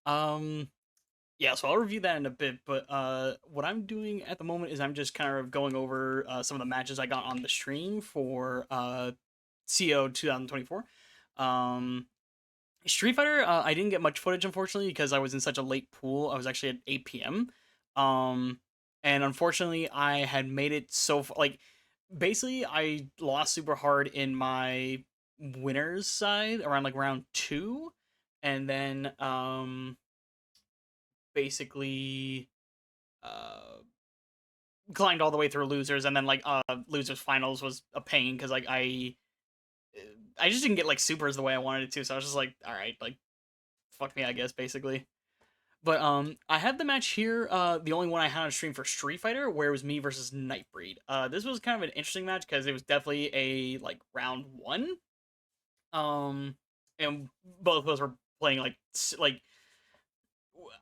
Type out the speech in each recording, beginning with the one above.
Um, yeah, so I'll review that in a bit, but what I'm doing at the moment is I'm just kind of going over some of the matches I got on the stream for CO 2024. Um, Street Fighter, I didn't get much footage unfortunately because I was in such a late pool. I was actually at 8 p.m. Um, and unfortunately, I had made it so like basically I lost super hard in my winners side around like round two, and then basically uh climbed all the way through losers, and then like losers finals was a pain because like I just didn't get like supers the way I wanted it to, so I was just like, all right, like fuck me, I guess basically. But I had the match here, the only one I had on stream for Street Fighter, where it was me versus Nightbreed. This was kind of an interesting match because it was definitely a like round one. Um, and both of us were playing like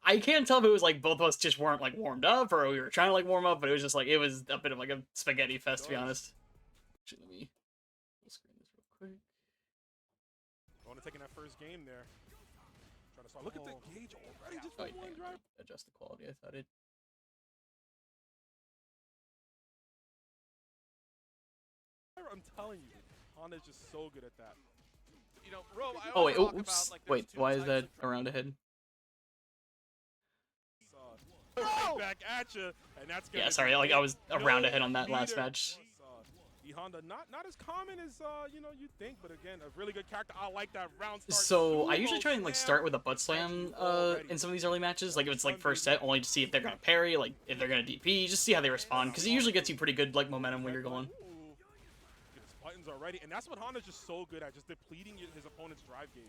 I can't tell if it was like both of us just weren't like warmed up or we were trying to like warm up, but it was just like it was a bit of like a spaghetti fest to be honest. Actually, let me full screen this real quick. Want to take in that first game there. Trying to start. Look at the gauge already. Just Oh, from one drive. adjust the quality. I thought it. I'm telling you, Honda's just so good at that. You know, Ro, I Oh always wait, talk oops. about like Wait, why is that around ahead? Right back at you, and that's Yeah, sorry, like I was around ahead on that last match. The Honda, not as common as you know you think, but again, a really good character. I like that round start. So I usually try and like start with a butt slam in some of these early matches, like if it's like first set, only to see if they're gonna parry, like if they're gonna DP, just see how they respond, because it usually gets you pretty good like momentum when you're going. His buttons already, and that's what Honda's just so good at, just depleting his opponent's drive gauge.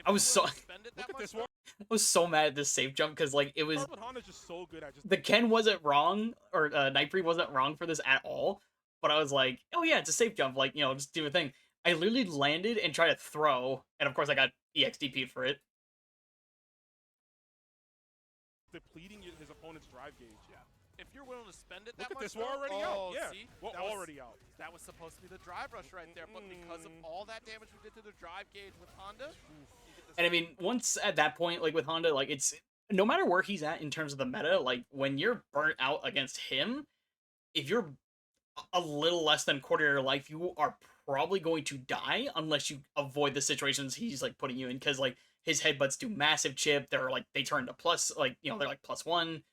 I was so Look at this one. I was so mad at this safe jump because like it was That's what Honda's just so good at. Just the Ken wasn't wrong or Nightbreed wasn't wrong for this at all, but I was like, oh yeah, it's a safe jump, like you know, just do a thing. I literally landed and tried to throw, and of course I got EXDP'd for it. depleting his opponent's drive gauge. Yeah. If you're willing to spend it Look that at much, this, we're already out. Yeah, see? we're already out. That was supposed to be the drive rush right there, but because of all that damage we did to the drive gauge with Honda, and I mean, once at that point, like with Honda, like it's no matter where he's at in terms of the meta, like when you're burnt out against him, if you're a little less than quarter of your life, you are probably going to die unless you avoid the situations he's like putting you in. Because like his headbutts do massive chip. They're like they turn to plus, like you know they're like +1.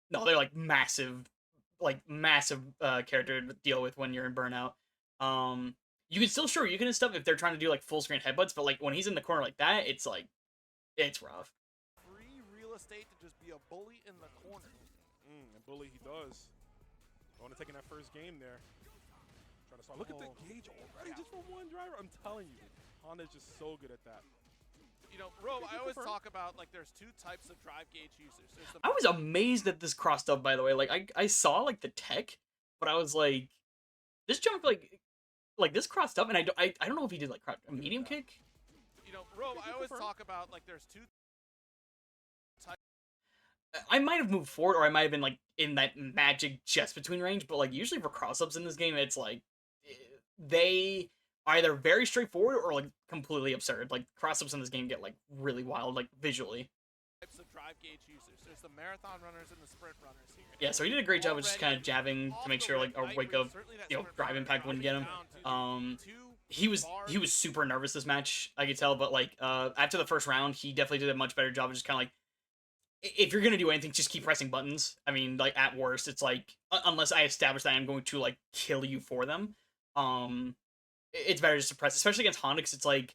No, they're like massive character to deal with when you're in burnout. You can still sure you can stuff if they're trying to do like full screen headbutts, but like when he's in the corner like that, it's like it's rough. free real estate to just be a bully in the corner. And bully he does. Want to take in that first game there. Trying to start. Look at the gauge already, just from one driver. I'm telling you, Honda's just so good at that. You know, Ro, I always talk about like there's two types of drive gauge users. There's the I was amazed that this crossed up. By the way, like I saw like the tech, but I was like, this jump like this crossed up, and I don't know if he did like a medium kick. You know, Ro, I always talk about like there's two. I might have moved forward, or I might have been like in that magic just between range. But like usually for cross ups in this game, it's like they either very straightforward or like completely absurd. Like cross ups in this game get like really wild, like visually. Types of drive gauge users. There's the marathon runners and the sprint runners here. Yeah, so he did a great job of just kind of jabbing to make sure like a wake up, you know, drive impact wouldn't get him. He was super nervous this match, I could tell, but like after the first round, he definitely did a much better job of just kind of like if you're gonna do anything, just keep pressing buttons. I mean, like at worst, it's like unless I establish that I'm going to like kill you for them, it's better just to press, especially against Honda, because it's like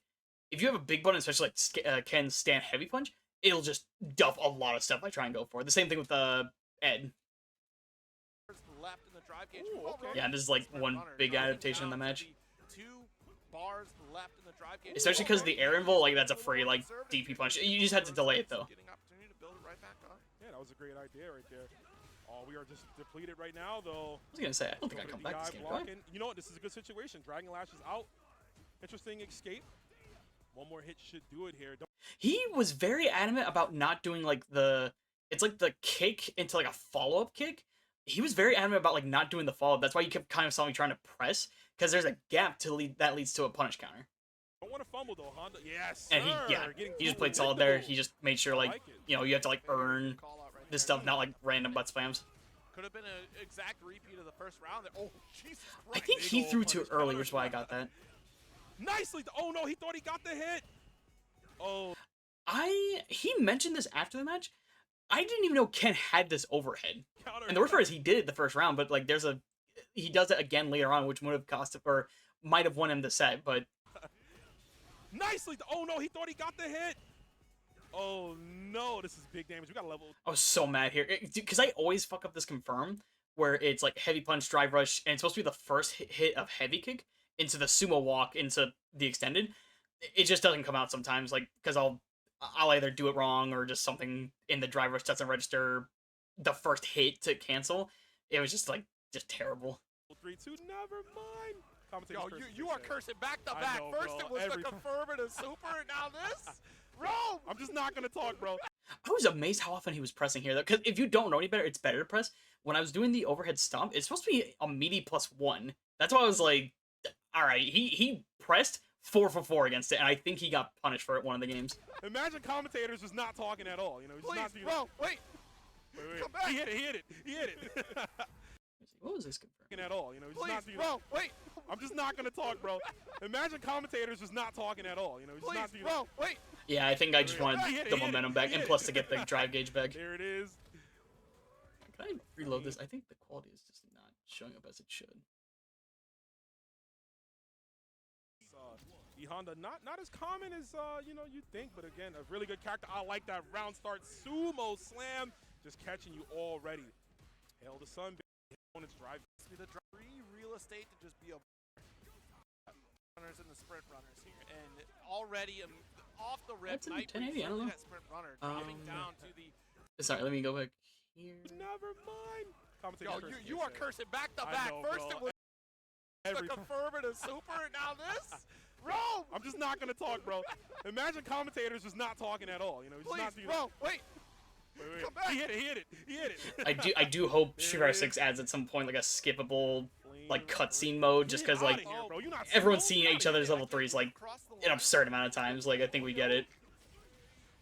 if you have a big button, especially like Ken's stand heavy punch, it'll just duff a lot of stuff I try and go for. The same thing with Ed. Left in the drive gauge. Ooh, okay. Yeah, this is like one big adaptation in the match. 2 bars left in the drive gauge. Especially because the air invul, like that's a free like DP punch. You just have to delay it though. Getting opportunity to build it right back up. Yeah, that was a great idea right there. Oh, we are just depleted right now, though. I was gonna say I don't think I come back this game. You know what? This is a good situation. Dragon Lash is out. Interesting escape. One more hit should do it here. He was very adamant about not doing like it's like the kick into like a follow up kick. He was very adamant about like not doing the follow up. That's why you kept kind of saw me trying to press because there's a gap to lead that leads to a punish counter. Don't want to fumble though, Honda. Yes, And sir. he just played solid there. He just made sure, like, you know, you have to like earn this stuff, not like random butt spams. Could have been an exact repeat of the first round. Oh, Jesus I Christ. think he threw too early, which is why I got that. Nicely. Oh no, he thought he got the hit. Oh. He mentioned this after the match. I didn't even know Ken had this overhead. And the worst part is he did it the first round, but like he does it again later on, which would have cost him, or might have won him the set, but nicely. Oh no, he thought he got the hit. Oh no, this is big damage. We got a level. I was so mad here because I always fuck up this confirm where it's like heavy punch, drive rush, and it's supposed to be the first hit of heavy kick into the sumo walk into the extended. It just doesn't come out sometimes, like because I'll either do it wrong or just something in the drive rush doesn't register the first hit to cancel. It was just terrible. 3-2, never mind. Yo, you are cursing back to back. First it was the confirm and a super, and now this. Rome! I'm just not gonna talk, bro. I was amazed how often he was pressing here, though. Because if you don't know any better, it's better to press. When I was doing the overhead stomp, it's supposed to be a meaty +1. That's why I was like, all right, he pressed 4 for 4 against it, and I think he got punished for it one of the games. Imagine commentators just not talking at all. You know, please, not bro, wait. Come back. He hit it. What was this confirmed? At all, you know, please, bro, wait. I'm just not gonna talk, bro. Imagine commentators just not talking at all. You know, please, bro, wait. Yeah, I think I just wanted the momentum back, and plus to get the drive gauge back. There it is. Can I reload this? I think the quality is just not showing up as it should. The Honda, not as common as you know you think, but again, a really good character. I like that round start sumo slam, just catching you already. Hail the sun, opponent's drive. The free real estate to just be a runners and the sprint runners here, and already off the rip, That's in 1080, I don't know. that sprint runner dropping down to the. Sorry, let me go back here. Never mind. Yo, you are cursing back to back. First it was the confirm and a super, and now this. Rome! I'm just not gonna talk, bro. Imagine commentators just not talking at all. You know, please, not, bro, wait. Come back. He hit it. I do hope Street Fighter 6 adds at some point like a skippable like cutscene mode, just because like everyone's seeing each other's level 3s like an absurd amount of times. Like I think we get it.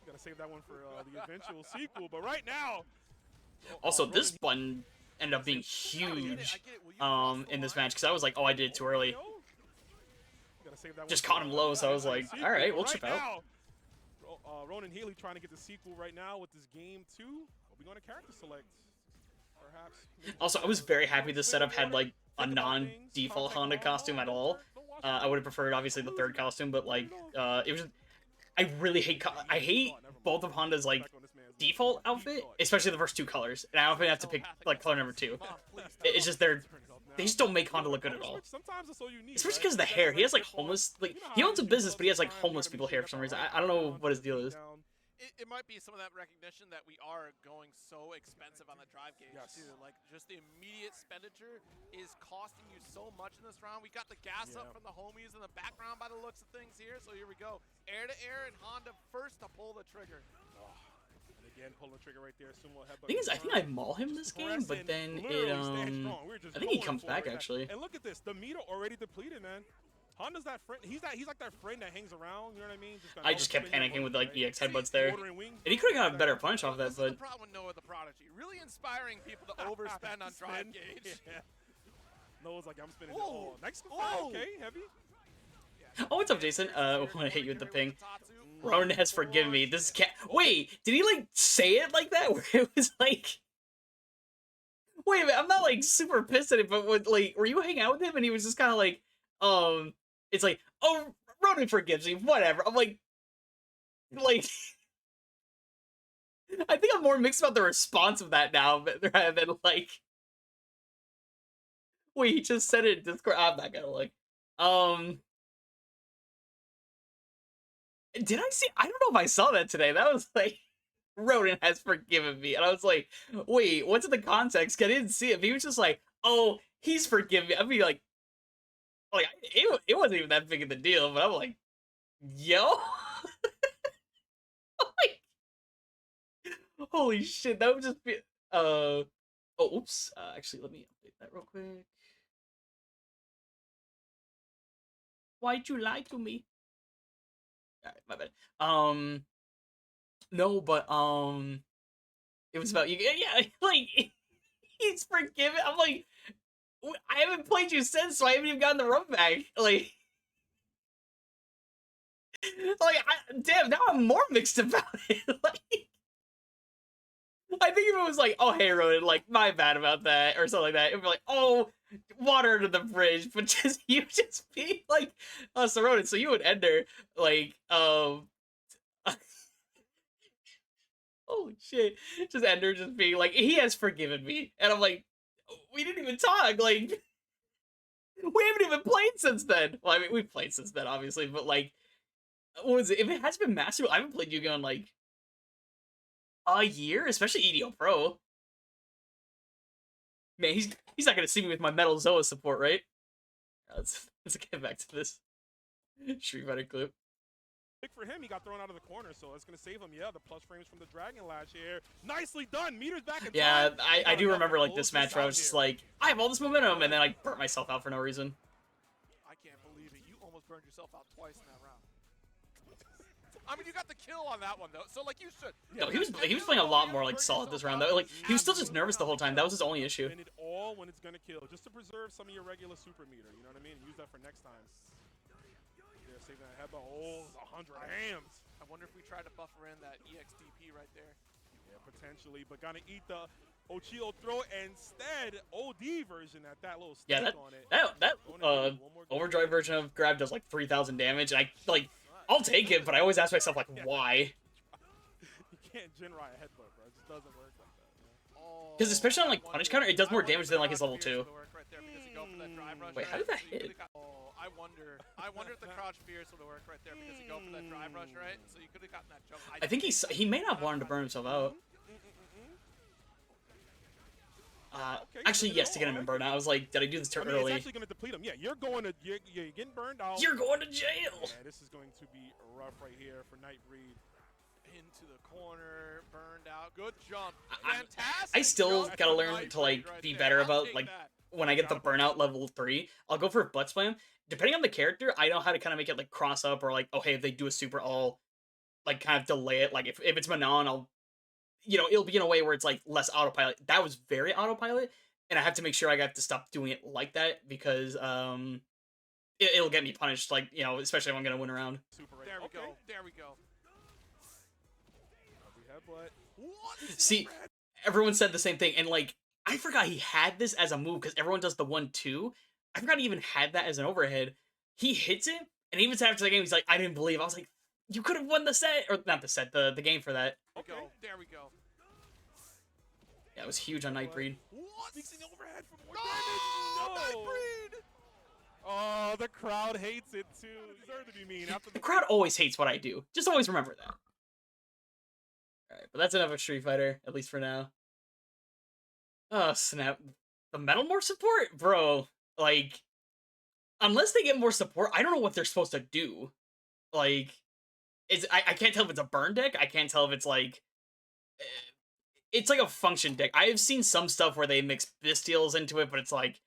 Gotta save that one for the eventual sequel, but right now. Also, this button ended up being huge in this match because I was like, oh, I did it too early. Just caught him low, so I was like, all right, we'll chip out. Ronan Healy trying to get the sequel right now with this game 2. Are we going to character select? Perhaps. Also, I was very happy this setup had like a non-default Honda costume at all. I would have preferred obviously the third costume, but like it was. I really hate. I hate both of Honda's like default outfit, especially the first 2 colors. And I often have to pick like color number 2. It's just they just don't make Honda look good at all. Especially because of the hair. He has like homeless, like he owns a business, but he has like homeless people hair for some reason. I don't know what his deal is. It might be some of that recognition that we are going so expensive on the drive gauge too. Like just the immediate expenditure is costing you so much in this round. We got the gas up from the homies in the background by the looks of things here. So here we go. Air to air and Honda first to pull the trigger. Again, pulling the trigger right there. Sumo headbutt. Thing is, I think I maul him this game, but then it I think he comes back actually. And look at this, the meter already depleted, man. Honda's that friend. He's like that friend that hangs around. You know what I mean? I just kept panicking with like EX headbutts there, and he could have got a better punch off that. But the problem with Noah the Prodigy, really inspiring people to overspend on drive gauge. Noah's like, I'm spinning it all. Next, okay, heavy. Oh, what's up, Jason? I want to hit you with the ping. Ronan has forgiven me. This cat. Wait, did he like say it like that? Where it was like, wait a minute, I'm not like super pissed at it, but like, were you hanging out with him and he was just kind of like, it's like, oh, Ronan forgives me, whatever. I'm like, I think I'm more mixed about the response of that now, rather than like, wait, he just said it in Discord. I'm not gonna like, did I see? I don't know if I saw that today. That was like, Ronan has forgiven me. And I was like, wait, what's in the context? I didn't see it. But he was just like, oh, he's forgiven me. I mean, like it wasn't even that big of a deal. But I'm like, yo. Like, holy shit. That would just be, oh, oops. Actually, let me update that real quick. Why'd you lie to me? Alright, my bad. No, but it was about you. Yeah, like he's forgiven. I'm like, I haven't played you since, so I haven't even gotten the rub back. Damn, now I'm more mixed about it. Like, I think if it was like, oh hey Ronan, like my bad about that or something like that, it'd be like, oh, water under the bridge, but just you just be like, oh, so Ronan, so you and Ender, like, holy shit, just Ender just being like, he has forgiven me, and I'm like, we didn't even talk, like, we haven't even played since then. Well, I mean, we've played since then, obviously, but like, what was it? If it has been Master, I haven't played Yu-Gi-Oh in like a year, especially EDO Pro. Man, he's not gonna see me with my Metal Zoa support, right? Let's get back to this Street Fighter clip. For him, he got thrown out of the corner, so it's going to save him. Yeah, the plus frames from the Dragon Lash here. Nicely done. Meters back in Yeah, time. I do remember like this match where I was just like, I have all this momentum, and then I burnt myself out for no reason. I can't believe it. You almost burned yourself out twice in that round. I mean, you got the kill on that one though, so like you should. No, he was playing a lot more like solid this round though. Like he was still just nervous the whole time. That was his only issue. Spin it all when it's going to kill, just to preserve some of your regular super meter. You know what I mean? Use that for next time. They're saving that headbutt. Oh, 100 hams. I wonder if we try to buffer in that EXDP right there. Yeah, potentially, but gonna eat the Ochio throw instead. OD version at that little stick on it. That overdrive version of grab does like 3,000 damage, and I like. I'll take it, but I always ask myself, like, why? You can't Jinrai a headbutt, bro. It just doesn't work like that. Because especially on, like, punish counter, it does more damage than, like, his level 2. Wait, how did that hit? I wonder if the crouch fierce would have worked right there because you go for that drive rush, right? So you could have gotten that jump. I think he may not have wanted to burn himself out. Actually, yes, to get him to burn out. I was like, did I do this too early? It's actually going to deplete him. Yeah, you're getting burned out. You're going to jail. Yeah, this is going to be rough right here for Nightbreed. Into the corner, burned out. Good jump. Fantastic. I still gotta learn to like be better about like when I get the burnout level 3. I'll go for a butt spam. Depending on the character, I know how to kind of make it like cross up or like, oh hey, if they do a super, I'll like kind of delay it. Like if it's Manon, I'll it'll be in a way where it's like less autopilot. That was very autopilot, and I have to make sure I have to stop doing it like that because it'll get me punished. Like especially if I'm gonna win around. There we go. There we go. See, everyone said the same thing, and like I forgot he had this as a move because everyone does the 1-2. I forgot he even had that as an overhead. He hits it, and even after the game, he's like, "I didn't believe." I was like, "You could have won the set, or not the set, the game for that." Okay, there we go. Yeah, it was huge on Nightbreed. What? Mixing overhead for more damage. No! Nightbreed! Oh, the crowd hates it too. Deserve to be mean. After The crowd always hates what I do. Just always remember that. Alright, but that's enough of Street Fighter, at least for now. Oh, snap. The Metal Morph support? Bro, like, unless they get more support, I don't know what they're supposed to do. Like, I can't tell if it's a burn deck. I can't tell if it's like... It's like a function deck. I have seen some stuff where they mix Bestials into it, but it's like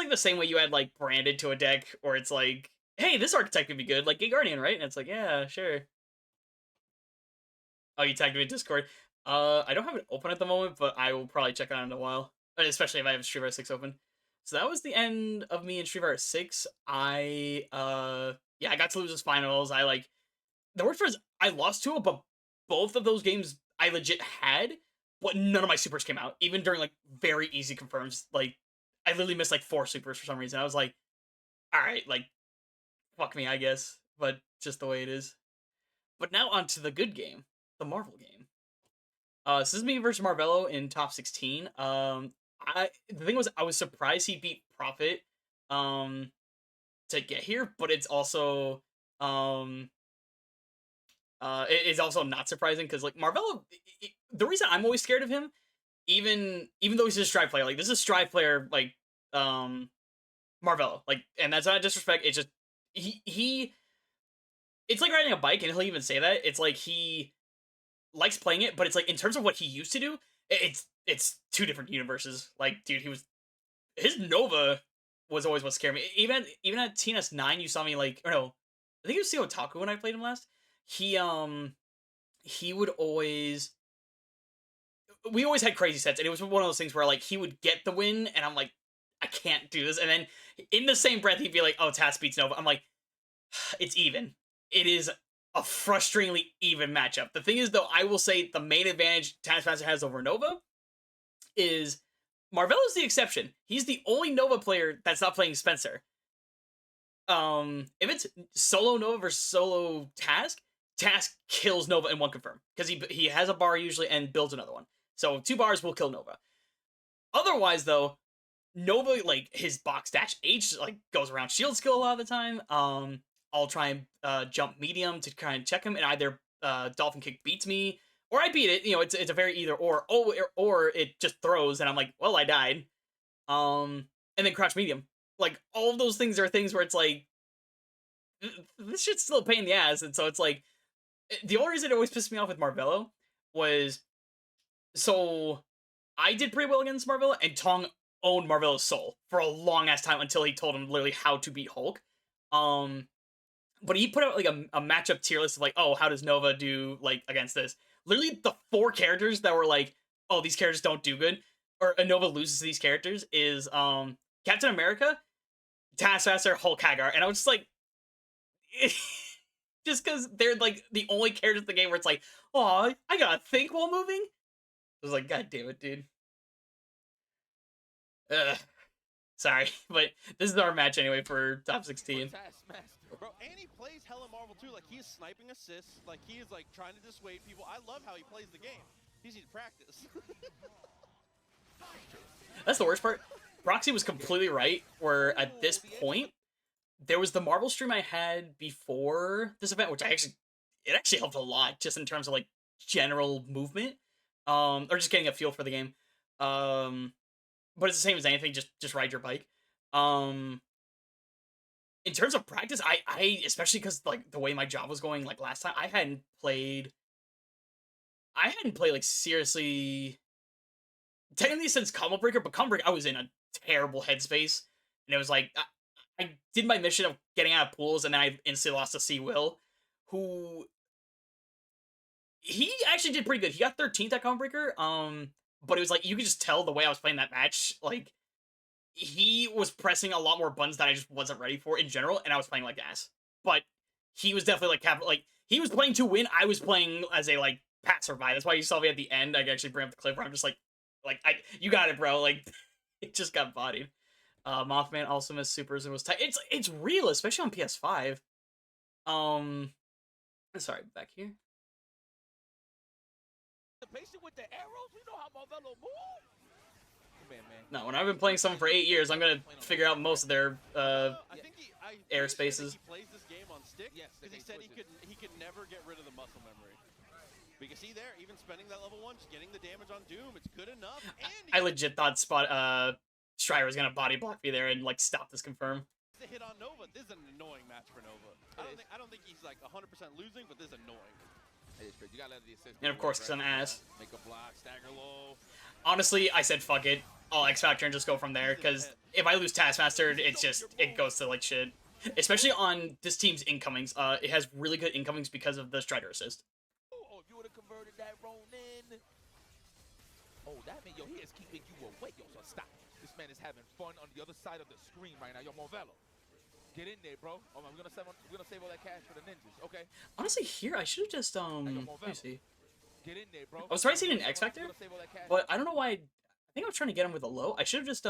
the same way you add, like, Branded to a deck, or it's like, hey, this archetype could be good, like Gate Guardian, right? And it's like, yeah, sure. Oh, you tagged me in Discord. I don't have it open at the moment, but I will probably check it out in a while. Especially if I have Street Fighter 6 open. So that was the end of me in Street Fighter 6. I got to lose those finals. The worst part is I lost to it, but both of those games I legit had, but none of my supers came out. Even during, like, very easy confirms. Like, I literally missed, like, 4 supers for some reason. I was like, alright, like, fuck me, I guess. But just the way it is. But now on to the good game. The Marvel game. So this is me versus Marvello in top 16. The thing was, I was surprised he beat Prophet to get here, but it's also it is also not surprising because like Marvello, the reason I'm always scared of him, even though he's a Strive player, like this is a Strive player, like Marvello, like, and that's not disrespect. It's just he it's like riding a bike, and he'll even say that it's like he likes playing it, but it's like in terms of what he used to do, it's 2 different universes. Like, dude, his Nova was always what scared me. Even at TNS 9, you saw me like, or no, I think it was Otaku when I played him last. He would always we always had crazy sets, and it was one of those things where like he would get the win, and I'm like, I can't do this. And then in the same breath, he'd be like, "Oh, Tas beats Nova." I'm like, it's even. It is a frustratingly even matchup. The thing is, though, I will say the main advantage Taskmaster has over Nova is Marvelo's the exception. He's the only Nova player that's not playing Spencer. If it's solo Nova versus solo Task kills Nova in one confirm because he has a bar usually and builds another one. So 2 bars will kill Nova. Otherwise, though, Nova, like, his box dash H, like, goes around shield skill a lot of the time. I'll try and jump medium to try and check him, and either Dolphin Kick beats me, or I beat it. You know, it's a very either or. Or it just throws, and I'm like, well, I died. And then crouch medium. Like, all of those things are things where it's like, this shit's still a pain in the ass, and so it's like, the only reason it always pissed me off with Marvelo was, so I did pretty well against Marvelo, and Tong owned Marvelo's soul for a long ass time until he told him literally how to beat Hulk. But he put out like a matchup tier list of like, oh, how does Nova do like against this? Literally the 4 characters that were like, oh, these characters don't do good, or Nova loses to these characters is Captain America, Taskmaster, Hulk, Hagar, and I was just like, just because they're like the only characters in the game where it's like, oh, I gotta think while moving. I was like, God damn it, dude. Sorry, but this is our match anyway for top 16. Bro, and he plays hella Marvel too. Like, he is sniping assists. Like, he is like trying to dissuade people. I love how he plays the game. He needs to practice. That's the worst part. Proxy was completely right, where at this point, there was the Marvel stream I had before this event, which it actually helped a lot, just in terms of like general movement, or just getting a feel for the game. But it's the same as anything, just ride your bike. In terms of practice, I especially because like the way my job was going like last time, I hadn't played like seriously technically since Combo Breaker, but Combo Breaker I was in a terrible headspace, and it was like I did my mission of getting out of pools, and then I instantly lost to C Will, who he actually did pretty good. He got 13th at Combo Breaker, but it was like you could just tell the way I was playing that match, like he was pressing a lot more buttons that I just wasn't ready for in general, and I was playing like ass. But he was definitely like he was playing to win. I was playing as a like passerby. That's why you saw me at the end. I could actually bring up the clip where I'm just like you got it, bro. Like it just got bodied. Mothman also missed supers and was tight. It's real, especially on PS5. Sorry, back here. The patient with the arrows, you know how Marvelo move. No, when I've been playing someone for 8 years, I'm gonna figure out most of their airspaces. He plays this game on stick because he said he could never get rid of the muscle memory. But you can see there, even spending that level 1, just getting the damage on Doom, it's good enough. And I legit thought Strider was gonna body block me there and like stop this confirm. The hit on Nova. This is an annoying match for Nova. I don't think he's like 100% losing, but this is annoying. You gotta let the assist. And of course, because I'm ass. Make a block, stagger low. Honestly, I said fuck it. I'll X Factor and just go from there, because if I lose Taskmaster, it goes to like shit. Especially on this team's incomings. It has really good incomings because of the Strider assist. Oh, if you would have converted that Ronin. Oh, that man, yo, he is keeping you awake. Yo, so stop. This man is having fun on the other side of the screen right now. Yo, Marvelo, get in there, bro. Oh, we're gonna save all that cash for the ninjas, okay? Honestly, here I should have just let me see. Get in there, bro. I was trying to see an X Factor, but I don't know why. I think I was trying to get him with a low. I should have just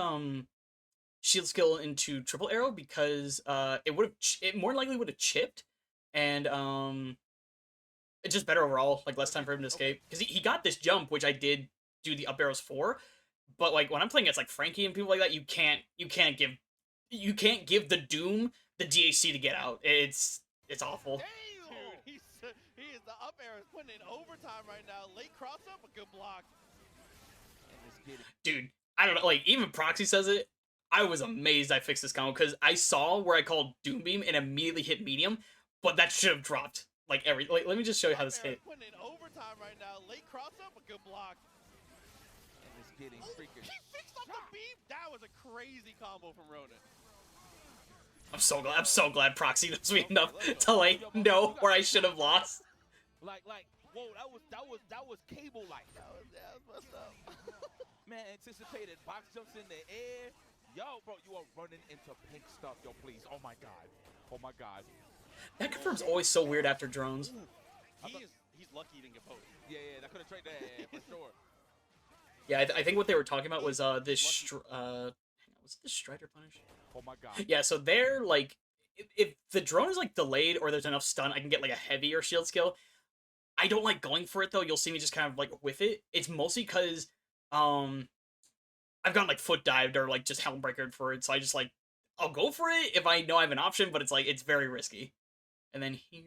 shield skill into triple arrow, because it more likely would have chipped, and it's just better overall, like less time for him to escape, because he got this jump, which I did do the up arrows for, but like when I'm playing against like Frankie and people like that, you can't give the Doom the DHC to get out. It's awful. Damn! Dude, he is the up air is putting in overtime right now. Late cross up, a good block. Dude, I don't know, like even Proxy says it. I was amazed I fixed this combo, because I saw where I called Doom Beam and immediately hit medium, but that should have dropped like let me just show you how this hit. Putting in overtime right now. Late cross up, a good block. And it's getting freaking. He fixed up the beam. That was a crazy combo from Ronin. I'm so glad Proxy knows me Okay, enough let's go. to like know where I should have lost. Like, whoa, that was cable like. That was messed up. Man, anticipated box jumps in the air. Yo, bro, you are running into pink stuff, yo, please. Oh my god. Oh my god. That confirm's always so weird after drones. He's lucky he didn't get poked. Yeah, that could have traded that for sure. Yeah, I think what they were talking about was this was it the Strider punish? Oh my god. Yeah, so they're like, if the drone is like delayed or there's enough stun, I can get like a heavier shield skill. I don't like going for it though. You'll see me just kind of like whiff it. It's mostly because I've gotten like foot dived or like just helm breakered for it, so I just like I'll go for it if I know I have an option, but it's like it's very risky. And then here,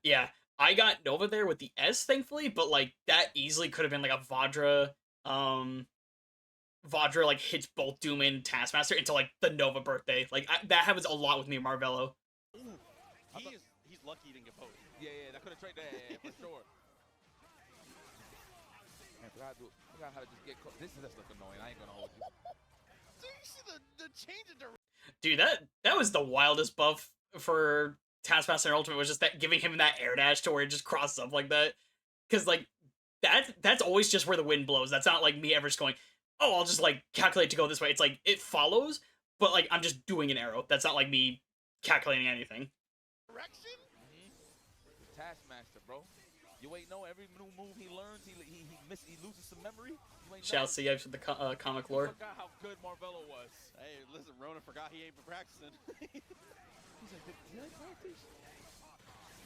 yeah, I got Nova there with the S, thankfully, but like that easily could have been like a Vajra. Vajra like hits both Doom and Taskmaster into like the Nova birthday. Like that happens a lot with me and Marvello. He's lucky he didn't get poked. Yeah, that could have traded that for sure. Man, forgot how to just get caught. This is look annoying. I ain't gonna hold you. Dude, you see the change in direction. Dude, that was the wildest buff for Taskmaster and Ultimate, was just that giving him that air dash to where it just crosses up like that. Because like that's always just where the wind blows. That's not like me ever just going, oh, I'll just like calculate to go this way. It's like it follows, but like I'm just doing an arrow. That's not like me calculating anything. Direction? Taskmaster, bro. You ain't know every new move he learns, he loses some memory. You ain't Shall know. see for the comic lore. You forgot how good Marvello was. Hey, listen, Ronan forgot he ain't been practicing. He's like, did I practice?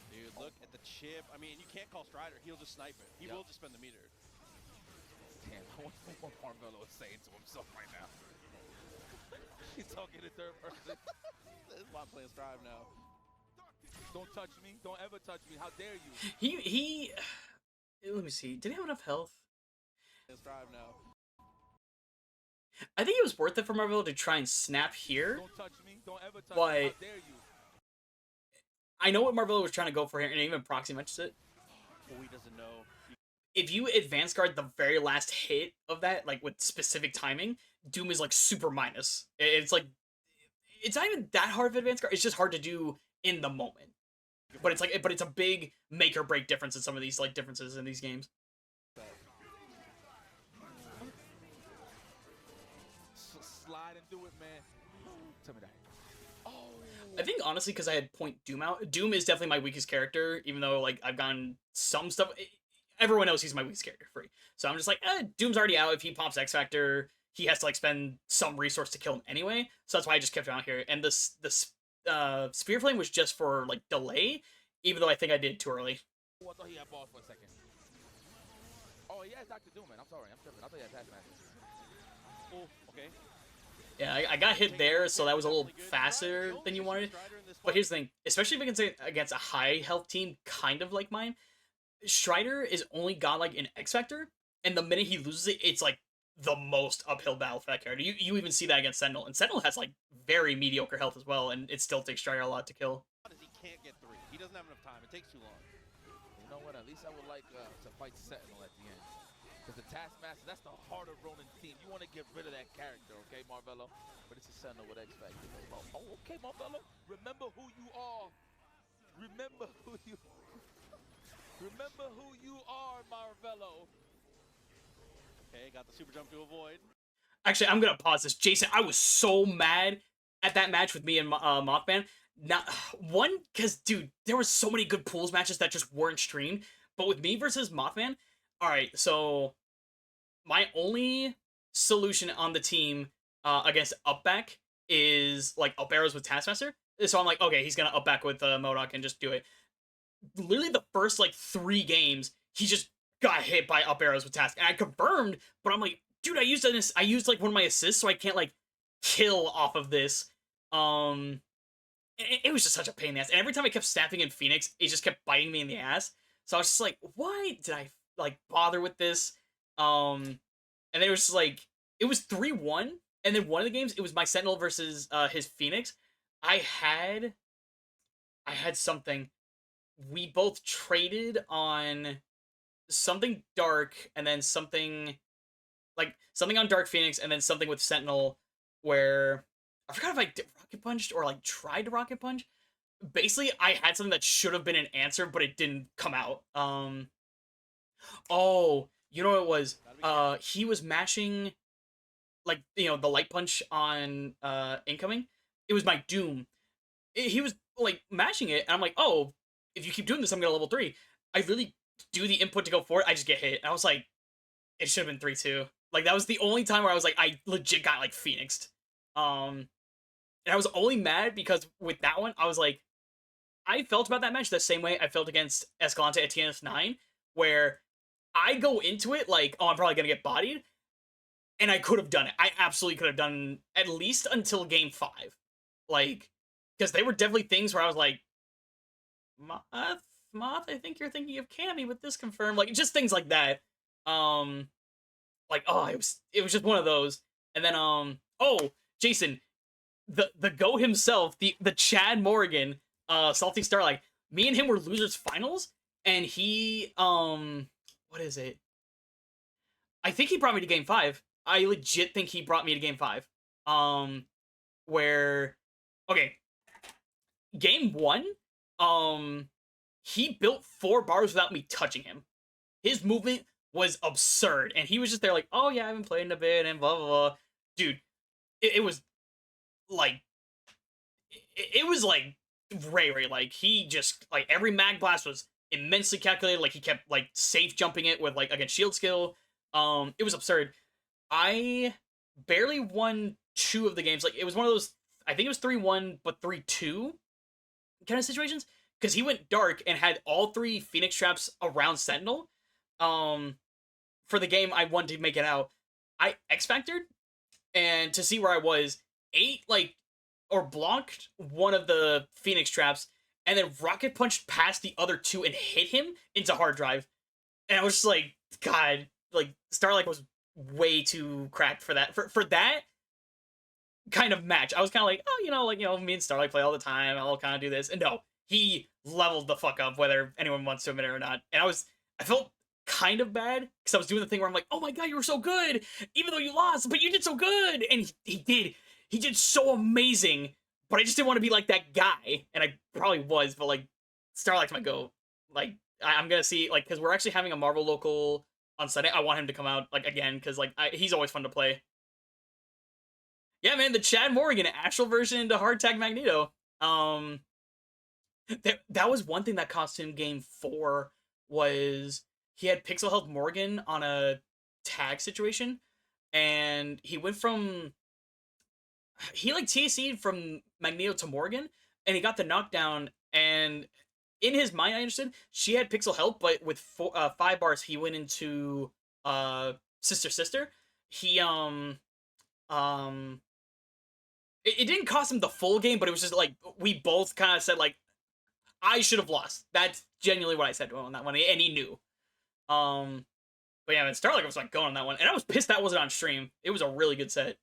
Dude, look at the chip. I mean, you can't call Strider. He'll just snipe it. He will just spend the meter. Damn, I wonder what Marvello is saying to himself right now. He's talking in third person. This is why I'm playing Strive now. Don't touch me. Don't ever touch me. How dare you? He let me see. Did he have enough health? Strive now. I think it was worth it for Marvel to try and snap here. Don't touch me. Don't ever touch But me. How dare you? I know what Marvel was trying to go for here, and even Proxy mentions it. Oh, he doesn't know. If you advance guard the very last hit of that, like with specific timing, Doom is like super minus. It's like it's not even that hard of advance guard. It's just hard to do in the moment. But it's a big make or break difference in some of these like differences in these games. Slide and do it, man. Tell me that. Oh. I think honestly because I had point Doom out. Doom is definitely my weakest character, even though like I've gotten some stuff. Everyone knows he's my weakest character free. So I'm just like, Doom's already out. If he pops X Factor, he has to like spend some resource to kill him anyway. So that's why I just kept him out here. And the Spear Flame was just for like delay, even though I think I did too early. Oh, I thought he had balls for a second. Oh, he has Dr. Doom, man. I'm sorry. I'm tripping. I thought he had Taskmaster. Oh, okay. Yeah, I got hit there, so that was a little faster than you wanted. But here's the thing, especially if you can say against a high health team kind of like mine, Strider is only got like an X Factor, and the minute he loses it, it's like the most uphill battle for that character. You even see that against Sentinel, and Sentinel has like very mediocre health as well, and it still takes Strider a lot to kill. He can't get 3. He doesn't have enough time. It takes too long. You know what? At least I would like to fight Sentinel at the end. Because the Taskmaster, that's the heart of Ronan team. You want to get rid of that character, okay, Marvello? But it's a Sentinel with X Factor. Oh, okay, Marvello. Remember who you are. Remember who you are, Marvello. Okay, got the super jump to avoid. Actually, I'm gonna pause this. Jason, I was so mad at that match with me and Mothman. Not one, because dude, there were so many good pools matches that just weren't streamed. But with me versus Mothman, all right. So my only solution on the team against Upback is like up arrows with Taskmaster. So I'm like, okay, he's gonna up back with MODOK and just do it. Literally the first like 3 games, he just got hit by up arrows with Task, and I confirmed. But I'm like, dude, I used like one of my assists, so I can't like kill off of this. It was just such a pain in the ass. And every time I kept snapping in Phoenix, it just kept biting me in the ass. So I was just like, why did I like bother with this? And then it was just like, it was 3-1. And then one of the games, it was my Sentinel versus his Phoenix. I had something. We both traded on something dark, and then something on Dark Phoenix, and then something with Sentinel, where I forgot if I did rocket punched or like tried to rocket punch. Basically, I had something that should have been an answer, but it didn't come out. Oh, you know what it was? He was mashing like the light punch on incoming. It was my Doom. He was like mashing it, and I'm like, oh, if you keep doing this, I'm gonna level 3. I really do the input to go for it. I just get hit. And I was like, it should have been 3-2. Like that was the only time where I was like, I legit got like phoenixed. And I was only mad because with that one, I was like, I felt about that match the same way I felt against Escalante at TNS9, where I go into it like, oh, I'm probably gonna get bodied, and I could have done it. I absolutely could have done at least until game 5, like, because they were definitely things where I was like, Moth, I think you're thinking of Cammy with this confirmed, like just things like that. Like oh, it was just one of those, and then oh, Jason, the GOAT himself, the Chad Morgan, Salty Starlight, me and him were losers finals, and he what is it? I think he brought me to game 5. I legit think he brought me to game 5. Where okay, game 1, he built 4 bars without me touching him. His movement was absurd, and he was just there like, oh yeah, I haven't played in a bit, and blah blah blah. Dude, it was like it was like Ray, like he just like every mag blast was immensely calculated, like he kept like safe jumping it with like against shield skill. It was absurd. I barely won 2 of the games. Like it was one of those, I think it was 3-1 but 3-2 kind of situations, because he went dark and had all 3 Phoenix traps around Sentinel. For the game I wanted to make it out, I X-Factored, and to see where I was, 8 like or blocked one of the Phoenix traps, and then rocket punched past the other 2 and hit him into hard drive. And I was just like, God, like Starlight was way too cracked for that. For that kind of match, I was kind of like, oh, me and Starlight play all the time. I'll kind of do this. And no, he leveled the fuck up, whether anyone wants to admit it or not. And I felt kind of bad because I was doing the thing where I'm like, oh my God, you were so good, even though you lost, but you did so good. And he did so amazing, but I just didn't want to be like that guy, and I probably was, but like Starlight's my go. Like I'm gonna see, like, because we're actually having a Marvel local on Sunday. I want him to come out like again, because like he's always fun to play. Yeah, man, the Chad Morgan actual version into hard tag Magneto. That was one thing that cost him game 4, was he had Pixel Health Morgan on a tag situation, and he went from he like TC'd from Magneto to Morgan, and he got the knockdown, and in his mind, I understood she had Pixel Health, but with 5 bars, he went into Sister. He it didn't cost him the full game, but it was just like we both kind of said like, I should have lost. That's genuinely what I said to him on that one, and he knew. But yeah, man, Starlight was like going on that one, and I was pissed that wasn't on stream. It was a really good set.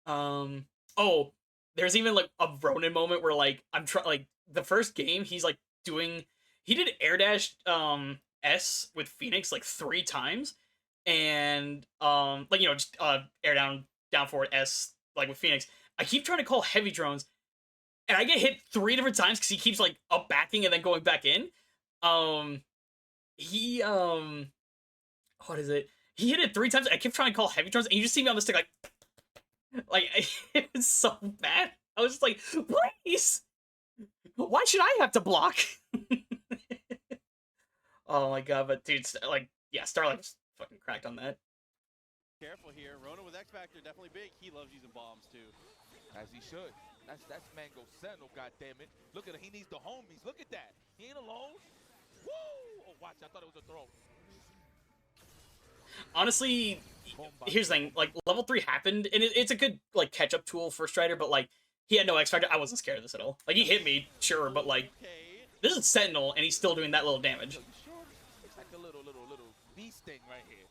Oh, there's even like a Ronin moment where like I'm trying, like the first game he's like he did air dash S with Phoenix like 3 times, and like just air down forward S like with Phoenix. I keep trying to call heavy drones, and I get hit 3 different times because he keeps like up backing and then going back in. He what is it? He hit it 3 times. I kept trying to call heavy drones, and you just see me on the stick like it was so bad. I was just like, please, why should I have to block? Oh my God, but dude, like, yeah, Starlight was fucking cracked on that. Careful here. Rona with X Factor, definitely big. He loves using bombs too. As he should. That's Mango Sentinel, goddammit. Look at him. He needs the homies. Look at that. He ain't alone. Woo! Oh, watch. I thought it was a throw. Honestly, here's the thing. Like, level 3 happened, and it's a good, like, catch-up tool for Strider, but, like, he had no X Factor. I wasn't scared of this at all. Like, he hit me, sure, but, like, this is Sentinel, and he's still doing that little damage. It's like a little bee sting right here.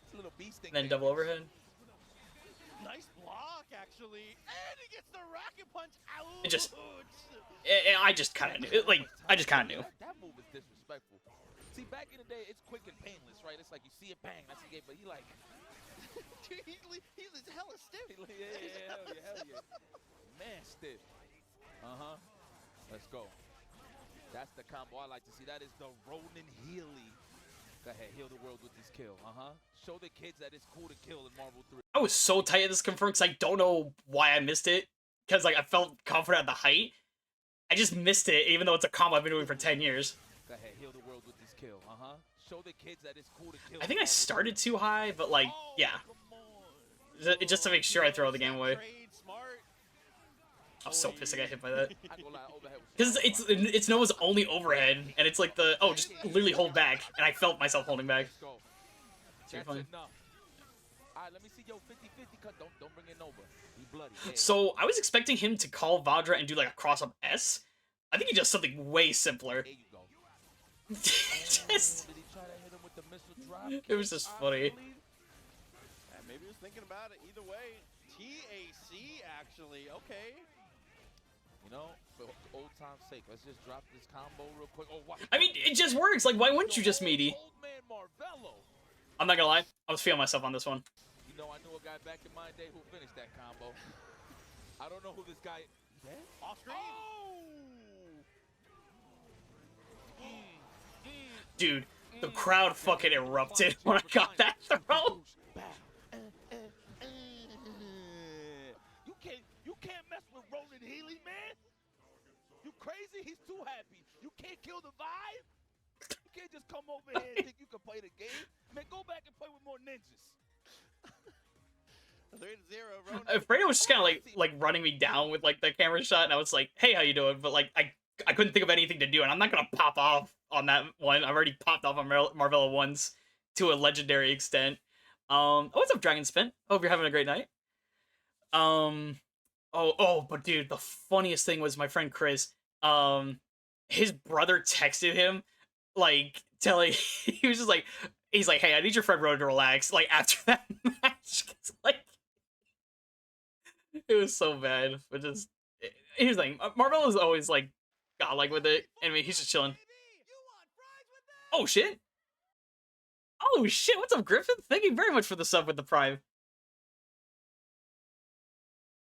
It's a little bee sting. Then double overhead. Nice block, actually. And he gets the rocket punch out. It just... I just kind of knew. Like, I just kind of knew. That move is disrespectful. See, back in the day, it's quick and painless, right? It's like you see it, bang, that's the game. But he like, Dude, he's hella stiff. yeah, hell yeah. Man, stiff. Let's go. That's the combo I like to see. That is the Ronan Healy. Go ahead, heal the world with this kill. Show the kids that it's cool to kill in Marvel 3. I was so tight at this confirm because I don't know why I missed it. Because like I felt confident at the height. I just missed it, even though it's a combo I've been doing for 10 years. Go ahead, heal the world with this kill. Show the kids that it's cool to kill. I think I started too high, but like, yeah. Just to make sure I throw the game away. I was so pissed I got hit by that. Because it's Noah's only overhead, and it's like the, oh, just literally hold back, and I felt myself holding back. That's enough. Alright, let me see your 50-50 cut. Don't bring it over. He bloody. So I was expecting him to call Vajra and do like a cross-up S. I think he does something way simpler. There you go. Just, Did he try to hit him with the missile drop? it was just funny. Yeah, maybe he was thinking about it. Either way, TAC actually. Okay. You know, for old time's sake, let's just drop this combo real quick. Oh, wow. I mean, it just works. Like, why wouldn't you just meaty? Old man Marvello. I'm not gonna lie. I was feeling myself on this one. You know, I knew a guy back in my day who finished that combo. I don't know who this guy. Dead? Off screen. Dude, the crowd fucking erupted when I got that throw. You can't mess with Ronan Healy, man. You crazy? He's too happy. You can't kill the vibe. You can't just come over here and think you can play the game. Man, go back and play with more ninjas. 3-0, Ronan. Fredo was just kind of like running me down with like the camera shot, and I was like, "Hey, how you doing?" But like I couldn't think of anything to do, and I'm not gonna pop off on that one. I've already popped off on Marvella once to a legendary extent. What's up, Dragon Spin? Hope you're having a great night. But dude, the funniest thing was my friend Chris. His brother texted him, like telling he was just like, he's like, "Hey, I need your friend Ronan to relax." Like after that match, 'cause, like it was so bad. But just here's the thing, Marvel is always like godlike with it. I mean, he's just chilling. Oh shit! Oh shit! What's up, Griffin? Thank you very much for the sub with the Prime.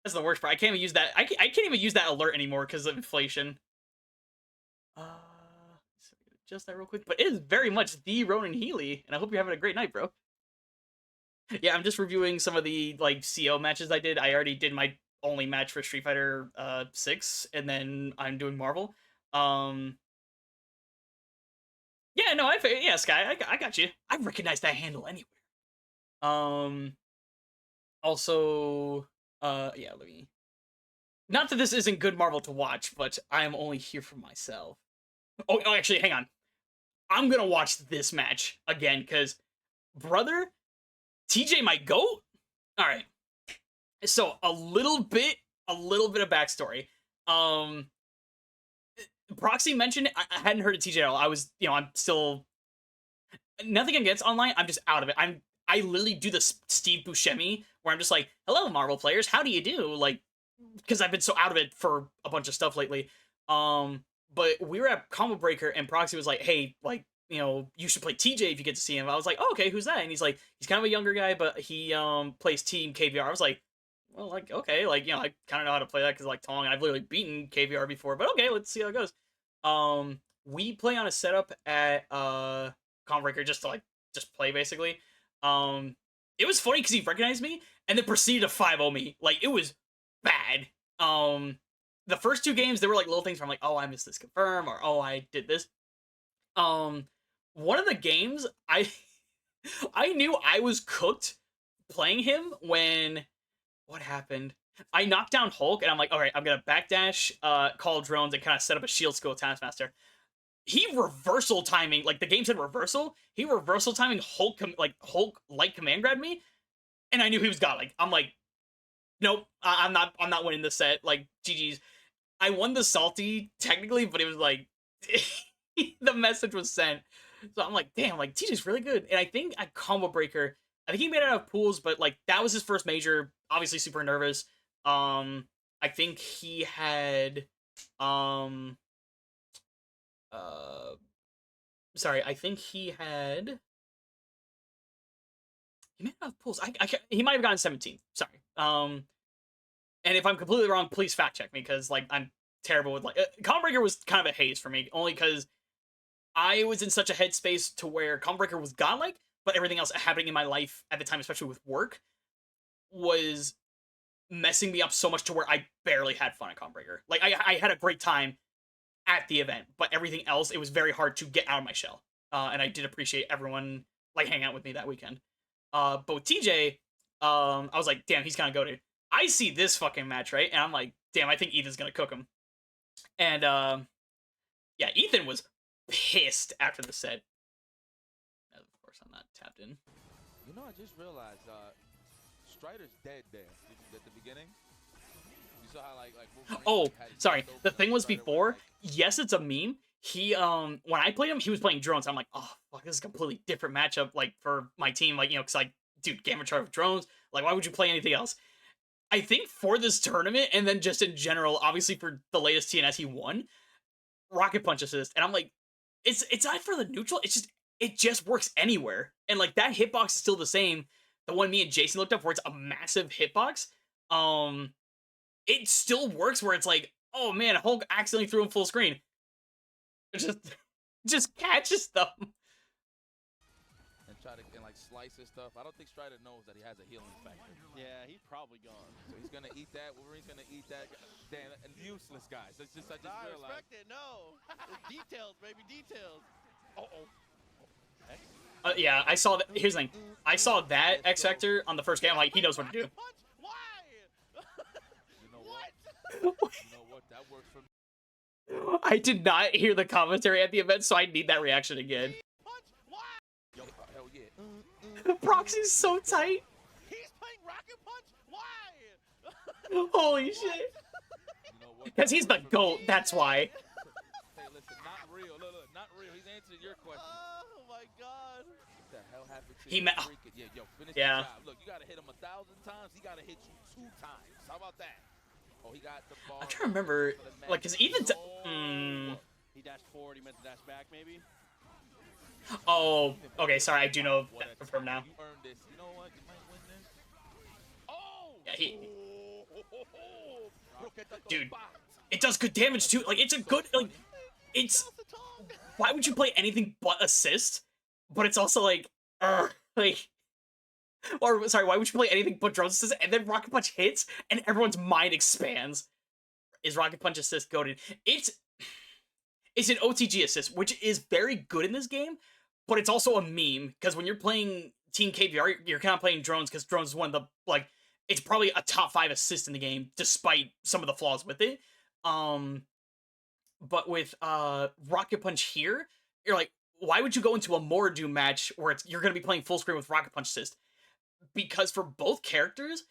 That's the worst part. I can't even use that. I can't even use that alert anymore because of inflation. Just that real quick. But it is very much the Ronan Healy, and I hope you're having a great night, bro. Yeah, I'm just reviewing some of the like CO matches I did. I already did my only match for Street Fighter 6, and then I'm doing Marvel. Yeah, no, yeah, Sky, I got you. I recognize that handle anywhere. Also, yeah, let me. Not that this isn't good Marvel to watch, but I am only here for myself. Oh, actually, hang on. I'm gonna watch this match again because, brother, TJ my goat. All right. So a little bit of backstory. Proxy mentioned it. I hadn't heard of TJ at all. I was, I'm still nothing against online. I'm just out of it. I literally do the Steve Buscemi where I'm just like, "Hello, Marvel players. How do you do?" Like, because I've been so out of it for a bunch of stuff lately. But we were at Combo Breaker and Proxy was like, "Hey, like, you should play TJ if you get to see him." I was like, "Oh, okay, who's that?" And he's like, "He's kind of a younger guy, but he plays Team KVR." I was like, "Well, like, okay, like, I kind of know how to play that because like Tong, I've literally beaten KVR before, but okay, let's see how it goes." We play on a setup at Combo Breaker just to just play basically. It was funny because he recognized me and then proceeded to 5-0 me. Like, it was bad. The first two games, there were like little things where I'm like, "Oh, I missed this confirm," or "Oh, I did this." One of the games, I knew I was cooked playing him when, what happened? I knocked down Hulk, and I'm like, all right, I'm gonna backdash, call drones, and kind of set up a shield skill Taskmaster. He reversal timing, like the game said reversal, he reversal timing Hulk light command grabbed me, and I knew he was godlike. I'm like, nope, I'm not winning this set. Like, GG's. I won the salty technically, but it was like the message was sent. So I'm like, damn, like TJ's really good. And I think at Combo Breaker, I think he made it out of pools, but like that was his first major. Obviously super nervous. I think he had sorry, I think he had. He may not have pulls. He might have gotten 17th. Sorry. And if I'm completely wrong, please fact check me because like I'm terrible with like Combreaker was kind of a haze for me only because I was in such a headspace to where Combreaker was godlike, but everything else happening in my life at the time, especially with work, was messing me up so much to where I barely had fun at Combreaker. Like I had a great time at the event, but everything else, it was very hard to get out of my shell. And I did appreciate everyone like hanging out with me that weekend. But with TJ, I was like, damn, he's kind of goated. I see this fucking match, right? And I'm like, damn, I think Ethan's gonna cook him. And yeah, Ethan was pissed after the set. Of course, I'm not tapped in. You know, I just realized Strider's dead there at the beginning. You saw how like oh, sorry. The thing was before. Yes, it's a meme. He when I played him, he was playing drones. I'm like, oh fuck, this is a completely different matchup. Like for my team, like because like, dude, Gamer Chart with drones. Like, why would you play anything else? I think for this tournament and then just in general, obviously for the latest TNS he won, Rocket Punch assist, and I'm like, it's not for the neutral. It just works anywhere, and like that hitbox is still the same. The one me and Jason looked up where it's a massive hitbox. It still works where it's like, oh man, Hulk accidentally threw him full screen. It just catches them. And try to like slice his stuff. I don't think Strider knows that he has a healing factor. Yeah, he's probably gone. So he's gonna eat that. Wolverine's gonna eat that. Damn, and useless guys. That's just I just I realized. respect it. No, it's details, baby, details. Yeah, I saw that. Here's the thing. I saw that X Factor on the first game. I'm like, he knows what to do. Why? You know what? You know what? That works for me. I did not hear the commentary at the event, so I need that reaction again. Yo, hell yeah. Proxy's so tight. He's playing Rocket Punch? Why? Holy shit. You know what? Because he's the GOAT, that's why. Hey, listen, not real. Look, not real. He's answering your question. Oh my god. What the hell happened to He you? Yeah, yo, finish the job. Look, you gotta hit him 1,000 times. He gotta hit you 2 times. How about that? Oh, he got the ball. I'm trying to remember, like, because even He dashed forward, he meant to dash back, maybe? oh, okay, sorry, I do know that confirmed now. You earned this. You know what? You might win this. Oh! Yeah, dude, it does good damage too. Like, it's a good, like, it's, why would you play anything but assist? But it's also like, like, or sorry, why would you play anything but drone assist and then Rocket Punch hits and everyone's mind expands? Is Rocket Punch assist goated? It's an OTG assist, which is very good in this game, but it's also a meme because when you're playing Team KVR, you're kind of playing drones because drones is one of the like. It's probably a top 5 assist in the game, despite some of the flaws with it. But with Rocket Punch here, you're like, why would you go into a Moradu match where you're going to be playing full screen with Rocket Punch assist? Because for both characters,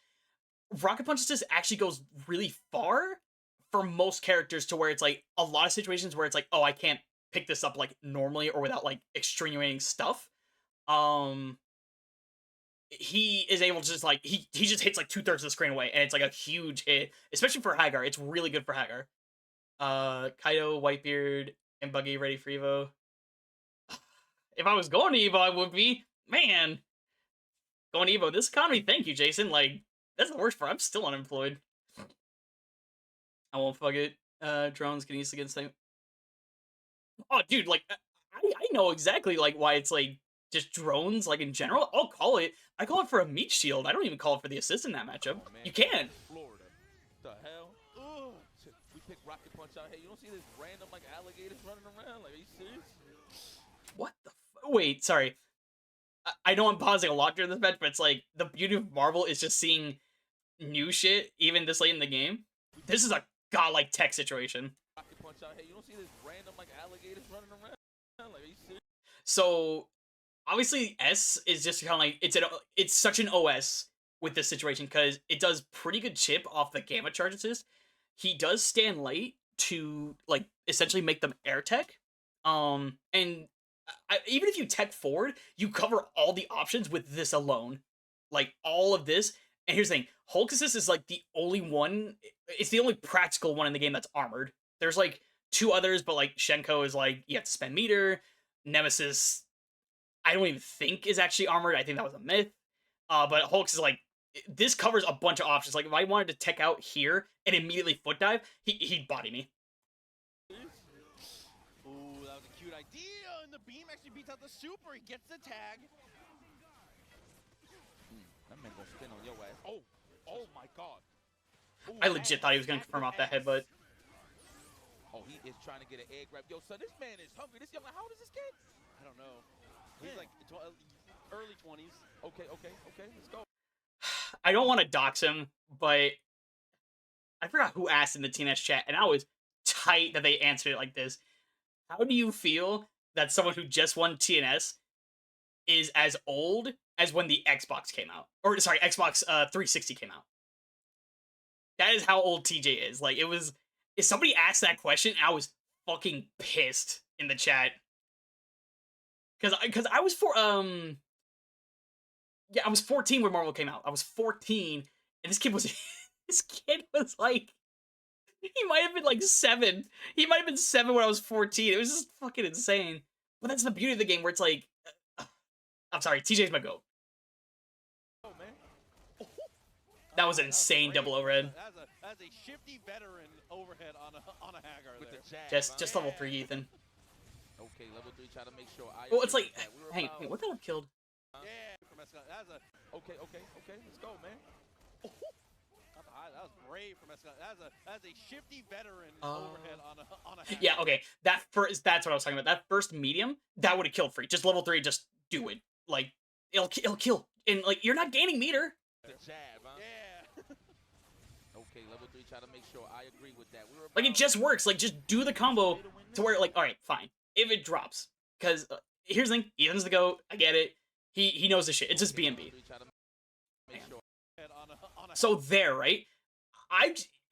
Rocket Punch assist actually goes really far for most characters to where it's like a lot of situations where it's like, oh, I can't pick this up like normally or without like extenuating stuff. He is able to just like he just hits like 2/3 of the screen away, and it's like a huge hit, especially for Hagar. It's really good for Hagar. Kaido, Whitebeard, and Buggy ready for Evo. If I was going to Evo, I would be. Man, going to Evo this economy. Thank you, Jason. Like that's the worst part. I'm still unemployed. I won't fuck it. Drones can use against them. Oh, dude, like I know exactly like why it's like just drones, like in general. I'll call it. I call it for a meat shield. I don't even call it for the assist in that matchup. Oh, man. You can. Florida. The hell? Ugh. We pick Rocket Punch out here. You don't see this random like alligators running around? Like, are you serious? What the? Wait, sorry. I know I'm pausing a lot during this match, but it's like the beauty of Marvel is just seeing new shit even this late in the game. This is a godlike tech situation. Rocket Punch out here. You don't see this random like alligators running around? Like, are you serious? So obviously S is just kind of like it's such an OS with this situation because it does pretty good chip off the gamma charge assist. He does stand late to like essentially make them air tech. And even if you tech forward, you cover all the options with this alone. Like all of this. And here's the thing, Hulk assist is like the only one, it's the only practical one in the game that's armored. There's like 2 others, but like Shenko is like, you have to spend meter. Nemesis, I don't even think is actually armored. I think that was a myth. But Hulk is like, this covers a bunch of options. Like if I wanted to tech out here and immediately foot dive, he'd body me. Ooh, that was a cute idea, and the beam actually beats out the super. He gets the tag. That man gonna spin on your ass. Oh my God. Ooh, I legit thought he was gonna confirm off that headbutt. Oh, he is trying to get an egg grab. Yo, son, this man is hungry. This young, how old is this kid? I don't know. He's like early 20s. Okay, let's go. I don't want to dox him, but I forgot who asked in the TNS chat, and I was tight that they answered it like this. How do you feel that someone who just won TNS is as old as when the Xbox came out? Or, sorry, Xbox 360 came out. That is how old TJ is. Like, it was... If somebody asked that question, I was fucking pissed in the chat. Because I was yeah, I was 14 when Marvel came out. I was 14, and this kid was like, he might have been like 7. He might have been 7 when I was 14. It was just fucking insane. But that's the beauty of the game, where it's like, I'm sorry, TJ's my GOAT. Oh man. That was an insane double overhead. That's a shifty veteran overhead on a Hagar With there. the jab, Just level 3, Ethan. Okay, level 3, try to make sure I... Well, it's like, hang on, what the hell killed? Yeah, from Escalante. Okay, let's go, man. That was brave from Escalante. That's a shifty veteran overhead on a Hagar. Yeah, okay. That's what I was talking about. That first medium, that would have killed free. Just level 3, just do it. Like, it'll kill. And, like, you're not gaining meter. The jab, huh? Yeah. Okay, level 3, try to make sure I agree with that. Like, it just works. Like, just do the combo to where, like, alright, fine. If it drops. Because, here's the thing. Ethan's the GOAT. I get it. He knows the shit. It's just BNB. So there, right?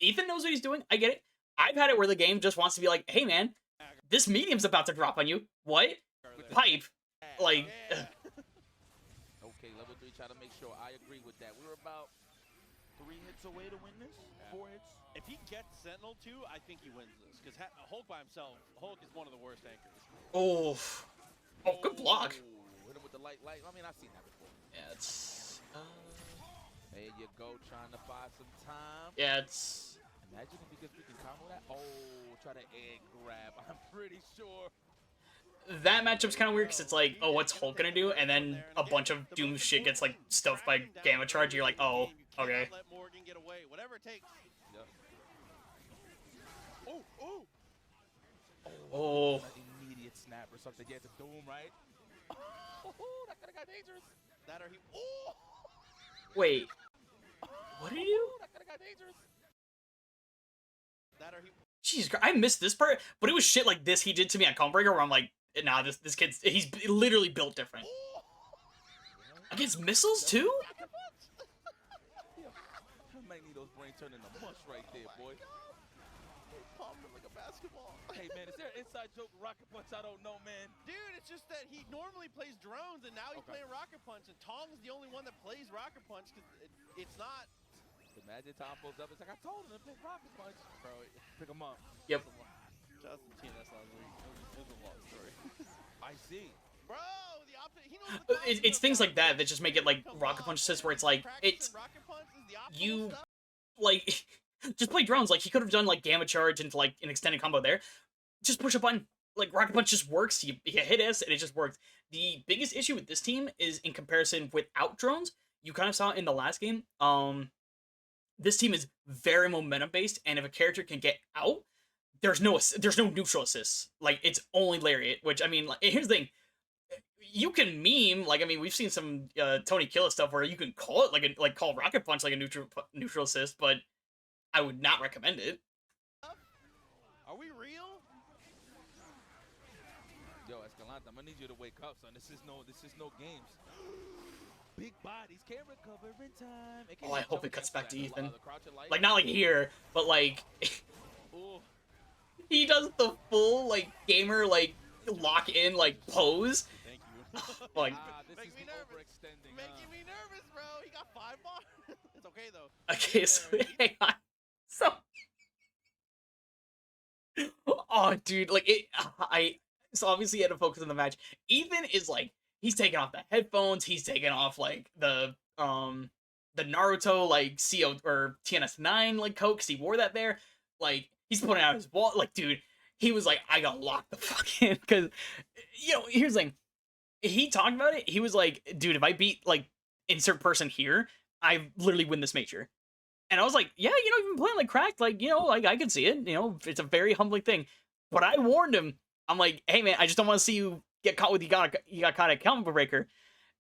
Ethan knows what he's doing. I get it. I've had it where the game just wants to be like, hey, man, this medium's about to drop on you. What? Pipe. Like... Okay, level 3, try to make sure I agree with that. We're about 3 hits away to win this. 4 hits. If he gets Sentinel too, I think he wins this. Because Hulk by himself, Hulk is one of the worst anchors. Oh, good block. Hit him with the light. I mean, I've seen that before. Yeah, it's... There you go, trying to buy some time. Yeah, it's... Imagine if we can combo that. Oh, try to egg grab. I'm pretty sure. That matchup's kind of weird because it's like, oh, what's Hulk gonna do? And then a bunch of Doom shit gets like stuffed by Gamma Charge. You're like, oh, okay. Let Morgan get away. Whatever it takes. Yep. Oh. An immediate snap or something. Yeah, it's a Doom, right? That could have got dangerous. That or he. Oh! Wait. What did you? That could have got dangerous. That or he. Jeez, I missed this part, but it was shit like this he did to me at Comebreaker where I'm like, nah, this kid's, he's literally built different. Against missiles too? I might need those brains turning to mush right there, boy. Popped him like a basketball. Hey, man, is there an inside joke rocket punch? I don't know, man. Dude, it's just that he normally plays drones, and now he's playing rocket punch, and Tong's the only one that plays rocket punch because it's not. Imagine Tom pulls up. It's like, I told him to pick rocket punch. Bro, pick him up. Yep. Justin TNS last week. It was a long story. I see. Bro, the opposite. He knows the It's things like that that just make it like Rocket Punch assists where it's like, it's, rocket punch is the opposite you, stuff. like, just play drones. Like, he could have done like Gamma Charge into like an extended combo there. Just push a button. Like, Rocket Punch just works. You hit S and it just works. The biggest issue with this team is in comparison without drones. You kind of saw it in the last game. This team is very momentum based, and if a character can get out, there's no neutral assists. Like, it's only Lariat, which, I mean, like, here's the thing. You can meme, like, I mean, we've seen some Tony Killa stuff where you can call it call Rocket Punch like a neutral assist, but I would not recommend it. Are we real? Yo, Escalante, I'm gonna need you to wake up, son. This is no games. Big bodies can't recover in time. Oh, I hope it cuts back to Ethan. Like, Like, not like here, but like, he does the full, like, gamer, like, lock in, like, pose. Thank you. Like, this Making is me the nervous. overextending. Making me nervous, bro. He got 5 bars. It's okay though. okay, so hang on. So, oh, dude, like, So obviously he had to focus on the match. Ethan is like, he's taking off the headphones, he's taking off like the Naruto like CO or TNS9 like coat, because he wore that there. Like, he's putting out his wall. Like, dude, he was like, I gotta lock the fuck in, because, you know, here's the thing. He talked about it. He was like, dude, if I beat like insert person here, I literally win this major. And I was like, yeah, you know, you've been playing like cracked, like, you know, like I can see it. You know, it's a very humbling thing. But I warned him. I'm like, hey man, I just don't want to see you get caught with you got caught at combo breaker.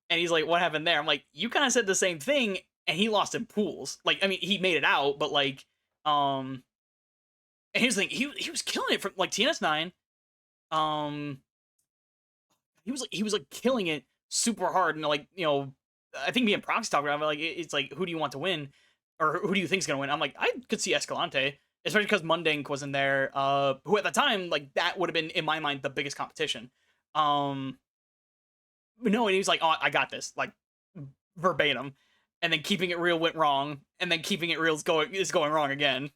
And he's like, what happened there? I'm like, you kind of said the same thing, and he lost in pools. Like, I mean, he made it out, but like, and here's the thing, he was killing it from like TNS9. He was like killing it super hard, and like, you know, I think me and Prox talked about it, like, it's like, who do you want to win, or who do you think's gonna win? I'm like, I could see Escalante, especially because Mundink wasn't there, who at the time, like, that would have been in my mind the biggest competition. No, and he was like, oh, I got this, like, verbatim, and then keeping it real went wrong, and then keeping it real is going wrong again.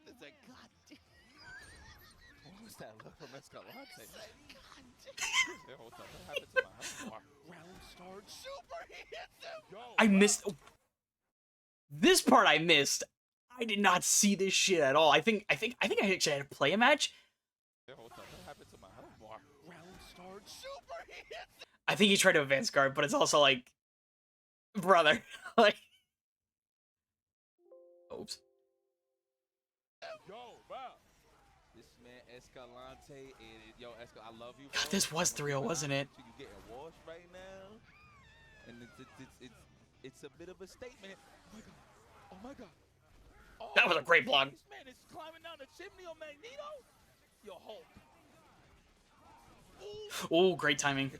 It's like, God damn. What was that look from Escalante? Hold on, what happened to my house? Round start super, he hits him! Yo, I missed this part. I missed. I did not see this shit at all. I think I actually had to play a match. Hold on, what happened to my house? Round start super, he hits him! I think he tried to advance guard, but it's also like, brother, like, oops. Yo, wow. This man Escalante, yo, I love you. God, this was 3-0, wasn't it? You getting washed right now, and it's a bit of a statement. Oh my god! Oh my god! Oh, That was a great block. This man is climbing down the chimney on Magneto. Yo, Hulk. Oh, great timing.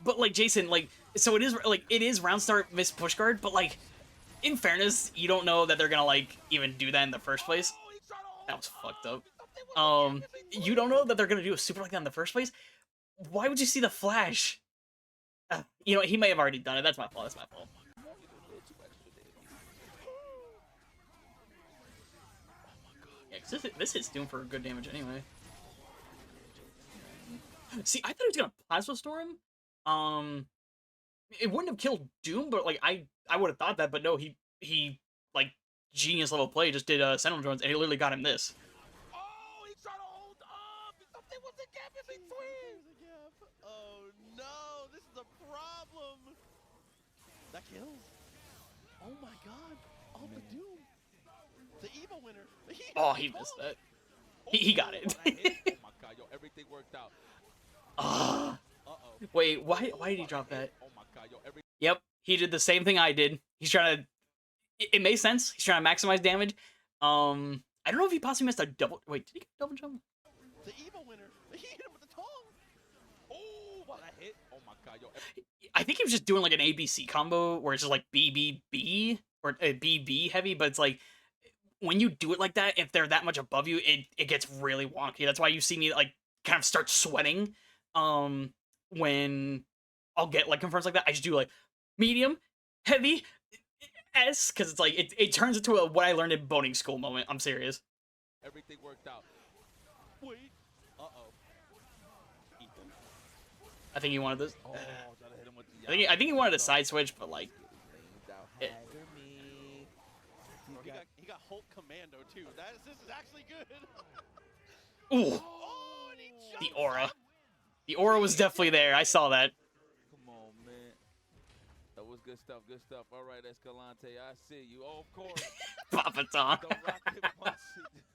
But like, Jason, like, so it is round start miss push guard, but like, in fairness, you don't know that they're gonna like even do that in the first place. That was fucked up. You don't know that they're gonna do a super like that in the first place. Why would you see the flash? You know, he may have already done it. That's my fault. That's my fault. Yeah, 'cause this hit's doing for good damage anyway. See, I thought he was gonna plasma storm. It wouldn't have killed Doom, but like I would have thought that, but no, he like genius level play just did Sentinel drones, and he literally got him this. Oh, he's trying to hold up. There was a gap in between. Oh no, this is a problem. That kills. Oh my god. Oh, the Doom. The Evo winner. Oh, he missed that. He got it. Oh my god, yo, everything worked out. Wait, why did he drop that? Oh my god, yo, Yep, he did the same thing I did. He's trying to. It makes sense. He's trying to maximize damage. I don't know if he possibly missed a double. Wait, did he get a double jump? The Evo winner. He hit him with the tongue. Oh, wow, that hit. Oh my god, yo. I think he was just doing like an ABC combo where it's just like BBB or BB heavy, but it's like when you do it like that, if they're that much above you, it gets really wonky. That's why you see me like kind of start sweating. When I'll get like confirms like that, I just do like medium, heavy, S, because it's like it turns into a what I learned in boating school moment. I'm serious. Everything worked out. Wait. I think he wanted this. Oh, trying to hit him with the I think he wanted a side switch, but like. It, Bro, he got Hulk Commando too. This is actually good. ooh, Oh, and he jumped the aura. up. The aura was definitely there. I saw that. Come on, man. That was good stuff, good stuff. All right, Escalante, I see you. Oh, of course. Papa Tom. The rocket punch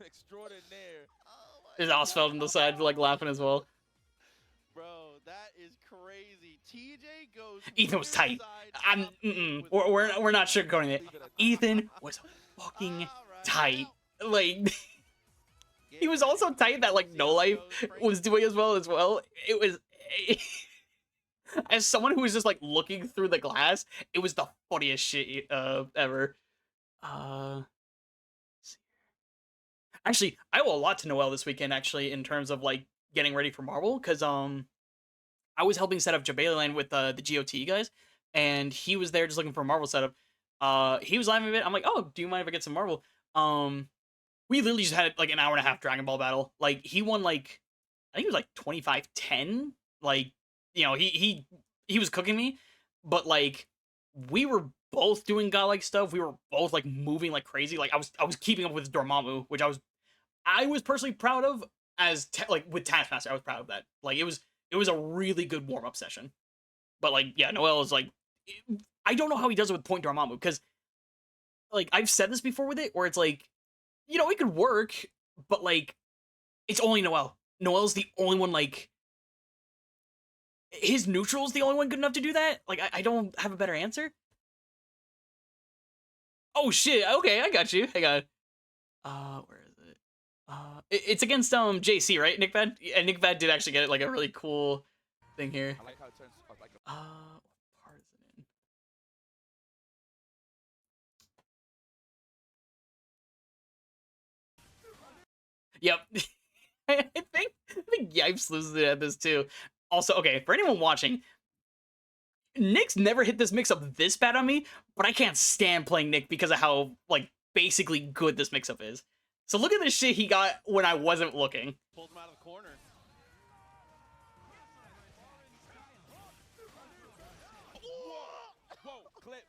extraordinaire. Oh my His Osfeld on the side, like laughing as well. Bro, that is crazy. TJ goes. Ethan was tight. ringside I'm. with- We're not sugarcoating it. Ethan was fucking All right, tight. now. Like. He was also tight that like No Life was doing as well. It was as someone who was just like looking through the glass, it was the funniest shit ever. Actually, I owe a lot to Noel this weekend actually in terms of like getting ready for Marvel, because I was helping set up Jabaliland with the GOT guys, and he was there just looking for a Marvel setup. He was laughing a bit. I'm like, oh, do you mind if I get some Marvel? We literally just had like an hour and a half Dragon Ball battle. Like he won like I think it was like 25-10. Like, you know, he was cooking me, but like we were both doing godlike stuff. We were both like moving like crazy. Like I was keeping up with Dormammu, which I was personally proud of as like with Taskmaster. I was proud of that. Like it was a really good warm up session. But like yeah, Noel is like I don't know how he does it with Point Dormammu because like I've said this before with it where it's like you know it could work, but like it's only Noel. Noel's the only one like his neutral's the only one good enough to do that. Like I don't have a better answer. Oh shit! Okay, I got you. Hang on. Where is it? It's against JC, right? Nick Bad. Yeah, Nick Bad did actually get like a really cool thing here. I like how it turns like a What part is it in? Yep. I think Yipes loses it at this too. Also, okay, for anyone watching, Nick's never hit this mix-up this bad on me, but I can't stand playing Nick because of how, like, basically good this mix-up is. So look at this shit he got when I wasn't looking. Pulls him out of the corner. whoa, clip.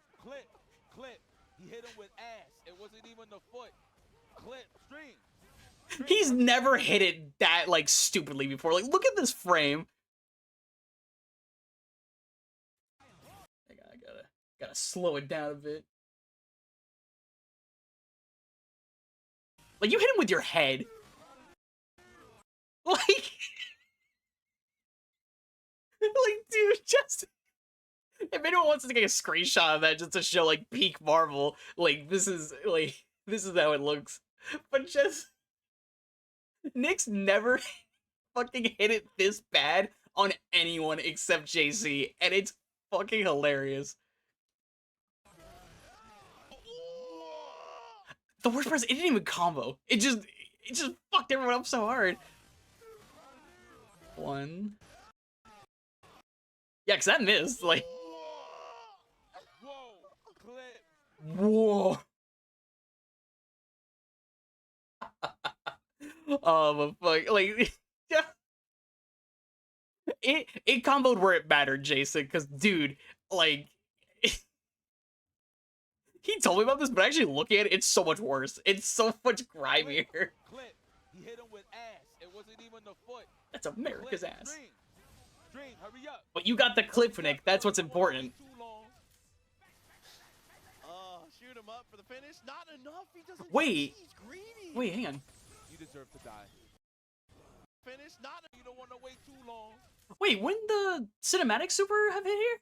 He hit him with ass. It wasn't even the foot. Clip, stream. He's never hit it that, like, stupidly before. Like, look at this frame. I gotta slow it down a bit. Like, you hit him with your head. Like, dude, just... If anyone wants to take a screenshot of that just to show, like, peak Marvel, like, this is how it looks. But just... Nick's never fucking hit it this bad on anyone except JC, and it's fucking hilarious. The worst part is it didn't even combo. It just fucked everyone up so hard. One. Yeah, cause that missed. Like. Whoa, clip. Whoa. Oh, but fuck, like, it comboed where it mattered, Jason, because, dude, like, he told me about this, but actually looking at it, it's so much worse. It's so much grimier. Clip. He hit him with ass. It wasn't even the foot. That's America's ass. Stream, hurry up. But you got the clip, Nick. That's what's important. Shoot him up for the finish. Not enough. He doesn't. Wait. He's greedy. Wait, hang on. You deserve to die. Finish. Not. You don't want to wait too long. Wait, wouldn't the cinematic super have hit here?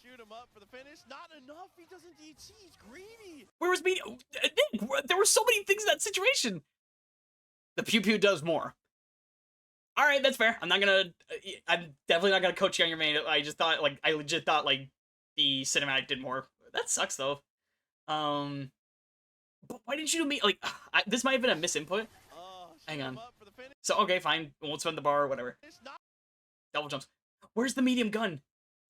Shoot him up for the finish. Not enough. He doesn't. He's greedy. Where was me? Nick, there were so many things in that situation. The pew pew does more. All right, that's fair. I'm definitely not gonna coach you on your main. I legit thought like the cinematic did more. That sucks though. But why didn't you do me like? This might have been a misinput. Hang on. So okay, fine. We won't spend the bar or whatever. Double jumps. Where's the medium gun?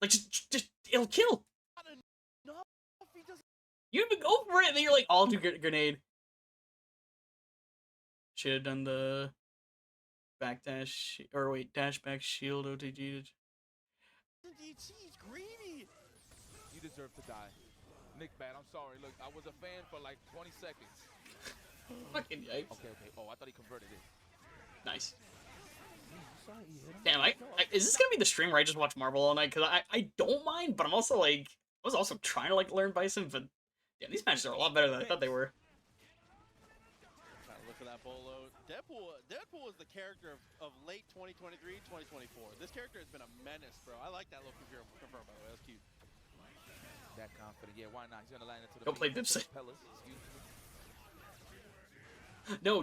Like just it'll kill. You even go for it, and then you're like, I'll do grenade. Should have done the backdash or wait, dash back shield OTG. He's greedy. You deserve to die. Nick Bad, I'm sorry. Look, I was a fan for like 20 seconds. Fucking yikes. Okay. Oh, I thought he converted it. Nice. Damn, is this gonna be the stream where I just watch Marvel all night? Because I don't mind, but I'm also like, I was also trying to like learn Bison, but damn, these matches are a lot better than I thought they were. Trying to look for that bolo. Deadpool is the character of late 2023, 2024. This character has been a menace, bro. I like that look confirmed, by the way. That's cute. That confident. Yeah, why not? He's gonna line into the. Don't play Dipset. No,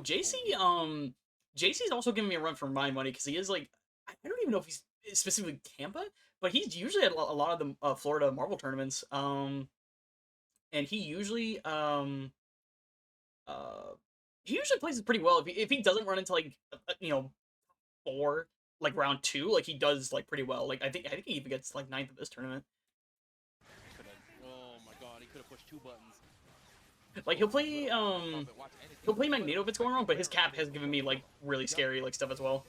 JC's also giving me a run for my money because he is like, I don't even know if he's specifically Tampa, but he's usually at a lot of the Florida Marvel tournaments. And he usually plays it pretty well. If he doesn't run into like 4 like round 2, like he does like pretty well. Like I think he even gets like 9th of this tournament. 2 buttons. Like he'll play Magneto if it's going wrong, but his cap has given me like really scary like stuff as well.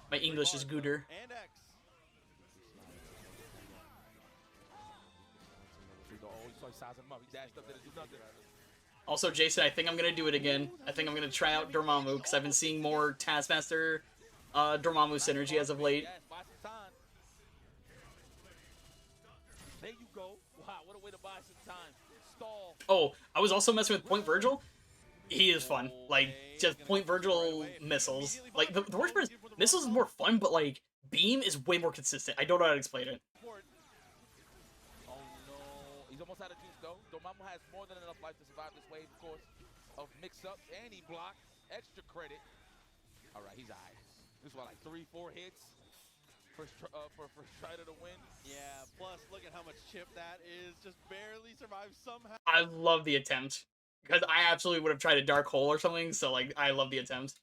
My English is gooder. And X. Also, Jason, I think I'm gonna do it again. I think I'm gonna try out Dormammu because I've been seeing more Taskmaster Dormammu synergy as of late. There you go. Wow, what a way to buy some time. Stall. Oh, I was also messing with Point Virgil. He is fun. Like, just Point Virgil missiles. Like, the worst part is, missiles is more fun, but, like, Beam is way more consistent. I don't know how to explain it. Oh, no. He's almost out of juice, though. Dormammu has more than enough life to survive this wave, of course, of mix-ups, and he blocked. Extra credit. All right, he's all right. This is what, like 3-4 hits? First try to the win. Yeah, plus look at how much chip that is. Just barely survived somehow. I love the attempt. Because I absolutely would have tried a dark hole or something, so, like, I love the attempt.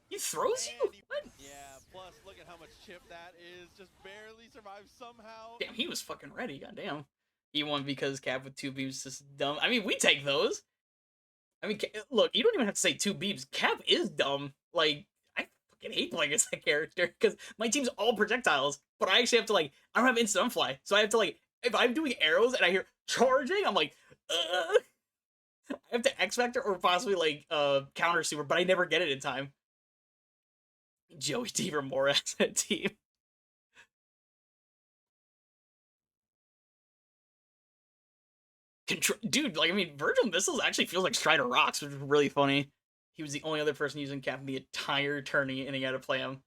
He throws you? What? Yeah, plus look at how much chip that is. Just barely survived somehow. Damn, he was fucking ready, goddamn. He won because Cap with 2 beams is just dumb. I mean, we take those. I mean, look, you don't even have to say 2 beams. Cap is dumb. Like, I fucking hate playing as that character because my team's all projectiles, but I actually have to, like, I don't have instant unfly, so I have to, like, if I'm doing arrows and I hear charging, I'm like, I have to X Factor or possibly, like, counter super, but I never get it in time. Joey Deaver more as a team. Dude, like, I mean, Virgil Missiles actually feels like Strider Rocks, which is really funny. He was the only other person using Cap in the entire tourney, and he had to play him.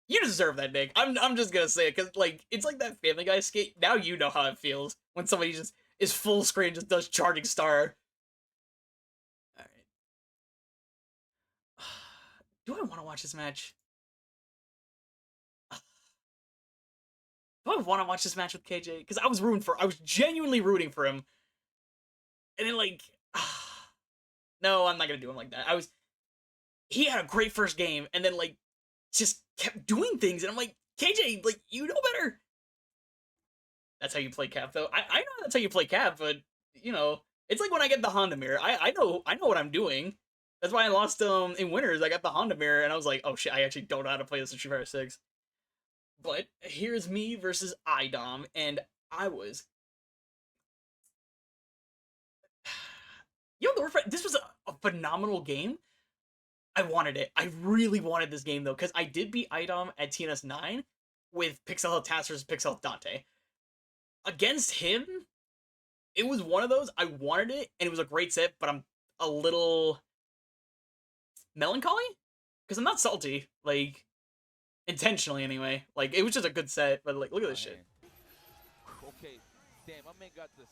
You deserve that, Nick. I'm just gonna say it, because, like, it's like that Family Guy skit. Now you know how it feels when somebody just is full screen, just does Charging Star. Alright. Do I want to watch this match? Do I want to watch this match with KJ? Because I was genuinely rooting for him. And then, like, no, I'm not going to do him like that. He had a great first game, and then, like, just kept doing things, and I'm like, KJ, like, you know better. That's how you play Cap, though. I know that's how you play Cap, but, you know, it's like when I get the Honda mirror. I know what I'm doing. That's why I lost in Winners. I got the Honda mirror, and I was like, oh shit, I actually don't know how to play this in Street Fighter 6. But here's me versus IDOM, and I was... Yo, this was a phenomenal game. I wanted it. I really wanted this game, though, because I did beat IDOM at TNS 9 with Pixel Health Task versus Pixel Health Dante. Against him, it was one of those. I wanted it, and it was a great set, but I'm a little melancholy? Because I'm not salty. Like... Intentionally, anyway. Like, it was just a good set, but, like, look at this shit. Okay, damn, my man got the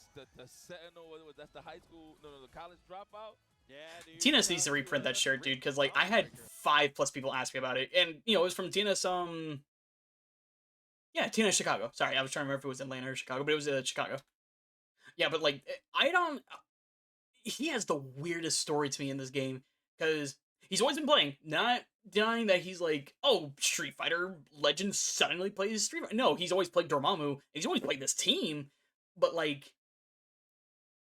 Sentinel, that's the high school, no, the college dropout? Yeah, dude. TNS needs to reprint that shirt, dude, because, like, I had 5+ people ask me about it, and, you know, it was from TNS, yeah, TNS Chicago. Sorry, I was trying to remember if it was Atlanta or Chicago, but it was Chicago. Yeah, but, like, he has the weirdest story to me in this game, because he's always been playing, not denying that he's like, oh, Street Fighter legend suddenly plays Street Fighter. No, he's always played Dormammu, and he's always played this team, but, like,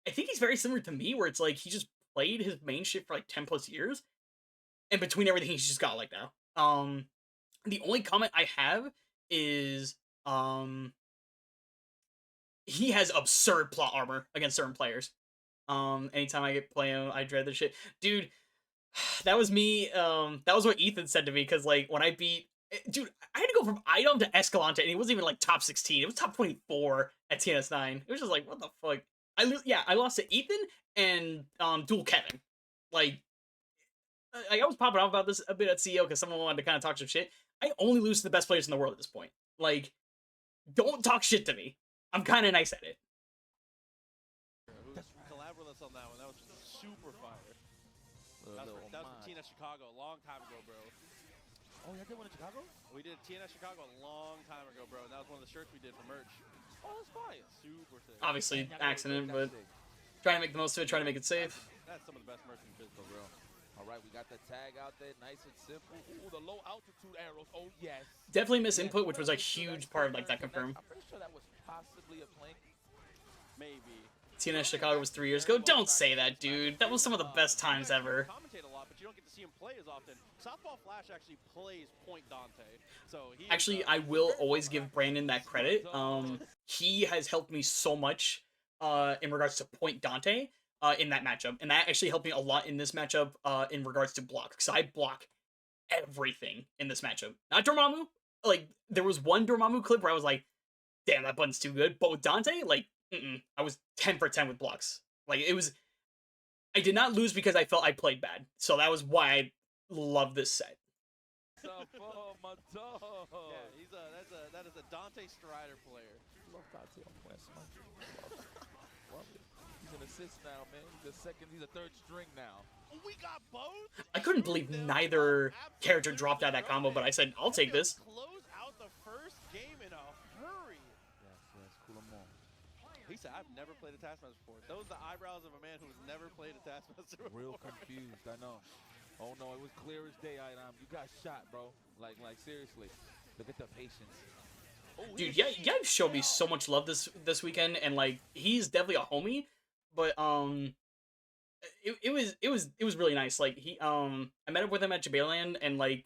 I think he's very similar to me, where it's like, he just played his main shit for, like, 10+ years, and between everything, he's just got, like, now. The only comment I have is, he has absurd plot armor against certain players. Anytime I play him, I dread this shit. Dude, that was me, that was what Ethan said to me, because, like, when I beat... Dude, I had to go from IDOM to Escalante, and he wasn't even, like, top 16. It was top 24 at TNS9. It was just like, what the fuck? I lost to Ethan and, Dual Kevin. Like, I was popping off about this a bit at CEO, because someone wanted to kind of talk some shit. I only lose to the best players in the world at this point. Like, don't talk shit to me. I'm kind of nice at it. Collab with us on that one. That was super fire. That was from TNS Chicago a long time ago, bro. Oh, y'all did one in Chicago? We did TNS Chicago a long time ago, bro. And that was one of the shirts we did for merch. Oh, that's fire. Super sick. Obviously, accident, but trying to make the most of it, trying to make it safe. That's some of the best merch in physical, bro. All right, we got the tag out there, nice and simple. Ooh, the low altitude arrows. Oh, yes. Definitely miss input, which was a huge part of, like, that confirm. I'm pretty sure that was possibly a plank. maybe. TNS Chicago was 3 years ago. Don't say that, dude. That was some of the best times ever. Commentate a lot, but you don't get to see him play as often. Southpaw Flash actually plays Point Dante, so he Actually, I will always give Brandon that credit. He has helped me so much in regards to Point Dante in that matchup, and that actually helped me a lot in this matchup in regards to block, because I block everything in this matchup. Not Dormammu. Like, there was one Dormammu clip where I was like, damn, that button's too good. But with Dante, like, I was 10 for 10 with blocks. Like, it was... I did not lose because I felt I played bad. So that was why I love this set. My dog. Yeah, that is a Dante Strider player. Love Dante on West, man. Love it. He's an assist now, man. He's a third string now. We got both. I couldn't believe neither character dropped out of that combo, but I said, I'll take this. Close out the first game in a hurry. Yes, cool them on. He said, I've never played a Taskmaster before. Those are the eyebrows of a man who's never played a Taskmaster before. Real confused, I know. Oh no, it was clear as day, Idam. You got shot, bro. Like seriously. Look at the patience. Dude, yeah, you've showed me so much love this weekend, and like he's definitely a homie, but it was really nice. Like I met up with him at Jabaland, and like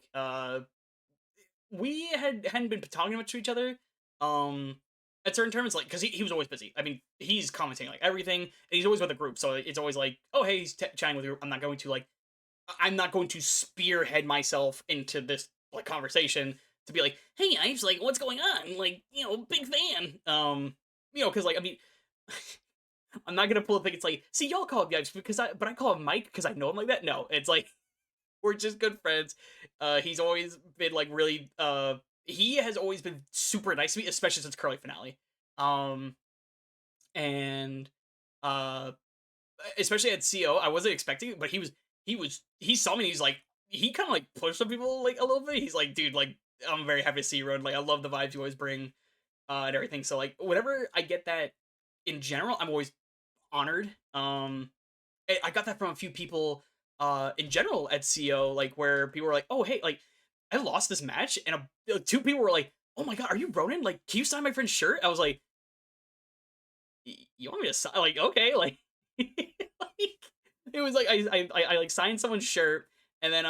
we hadn't been talking much to each other at certain terms, like because he was always busy. I mean, he's commenting like everything, and he's always with a group, so it's always like, oh hey, he's chatting with you. I'm not going to spearhead myself into this like conversation to be like, hey, Ives, like, what's going on? Like, big fan. Because like, I mean, I'm not gonna pull a thing. It's like, see, y'all call him Ives but I call him Mike because I know him like that. No, it's like we're just good friends. He's always been like really. He has always been super nice to me, especially since Curly Finale. And especially at CO, I wasn't expecting it, but he saw me and he's like, he kind of like pushed some people like a little bit. He's like, dude, like, I'm very happy to see you, Road. Like, I love the vibes you always bring, and everything. So like, whenever I get that in general, I'm always honored. I got that from a few people in general at CO, like where people were like, oh hey, like I lost this match, and two people were like, oh my god, are you Ronan? Like, can you sign my friend's shirt? I was like, you want me to sign? Like, okay, like, like it was like I like signed someone's shirt, and then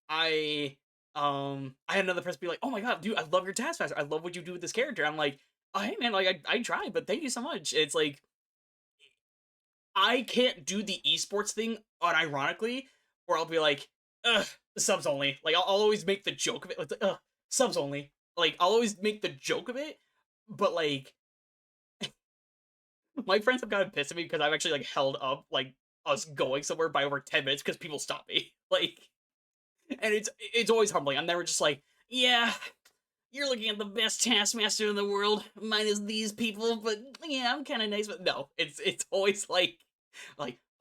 I had another person be like, oh my god, dude, I love your Taskmaster. I love what you do with this character. I'm like, oh hey man, like I tried, but thank you so much. It's like I can't do the esports thing unironically, or I'll be like, ugh, subs only. Like I'll always make the joke of it. Like, ugh, subs only. Like I'll always make the joke of it, but like my friends have gotten pissed at me because I've actually like held up like us going somewhere by over 10 minutes because people stop me. Like, and it's always humbling. I'm never just like, yeah, you're looking at the best Taskmaster in the world, minus these people, but yeah, I'm kind of nice. But no, it's always like,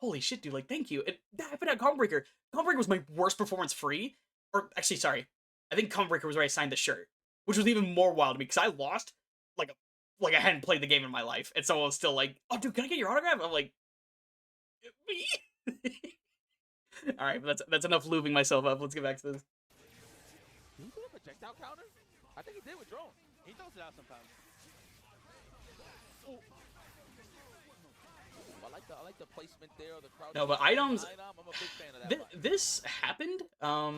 holy shit, dude, like, thank you. That happened at Combreaker. Combreaker was my worst performance free, or actually, sorry, I think Combreaker was where I signed the shirt, which was even more wild to me because I lost like I hadn't played the game in my life, and someone was still like, oh, dude, can I get your autograph? I'm like, me? All right, but that's enough lubing myself up. Let's get back to this. Did he do a projectile counter? I think he did with drone. He throws it out sometimes. Ooh. I like the placement there. The crowd. No, but items. I'm a big fan of that. This happened. I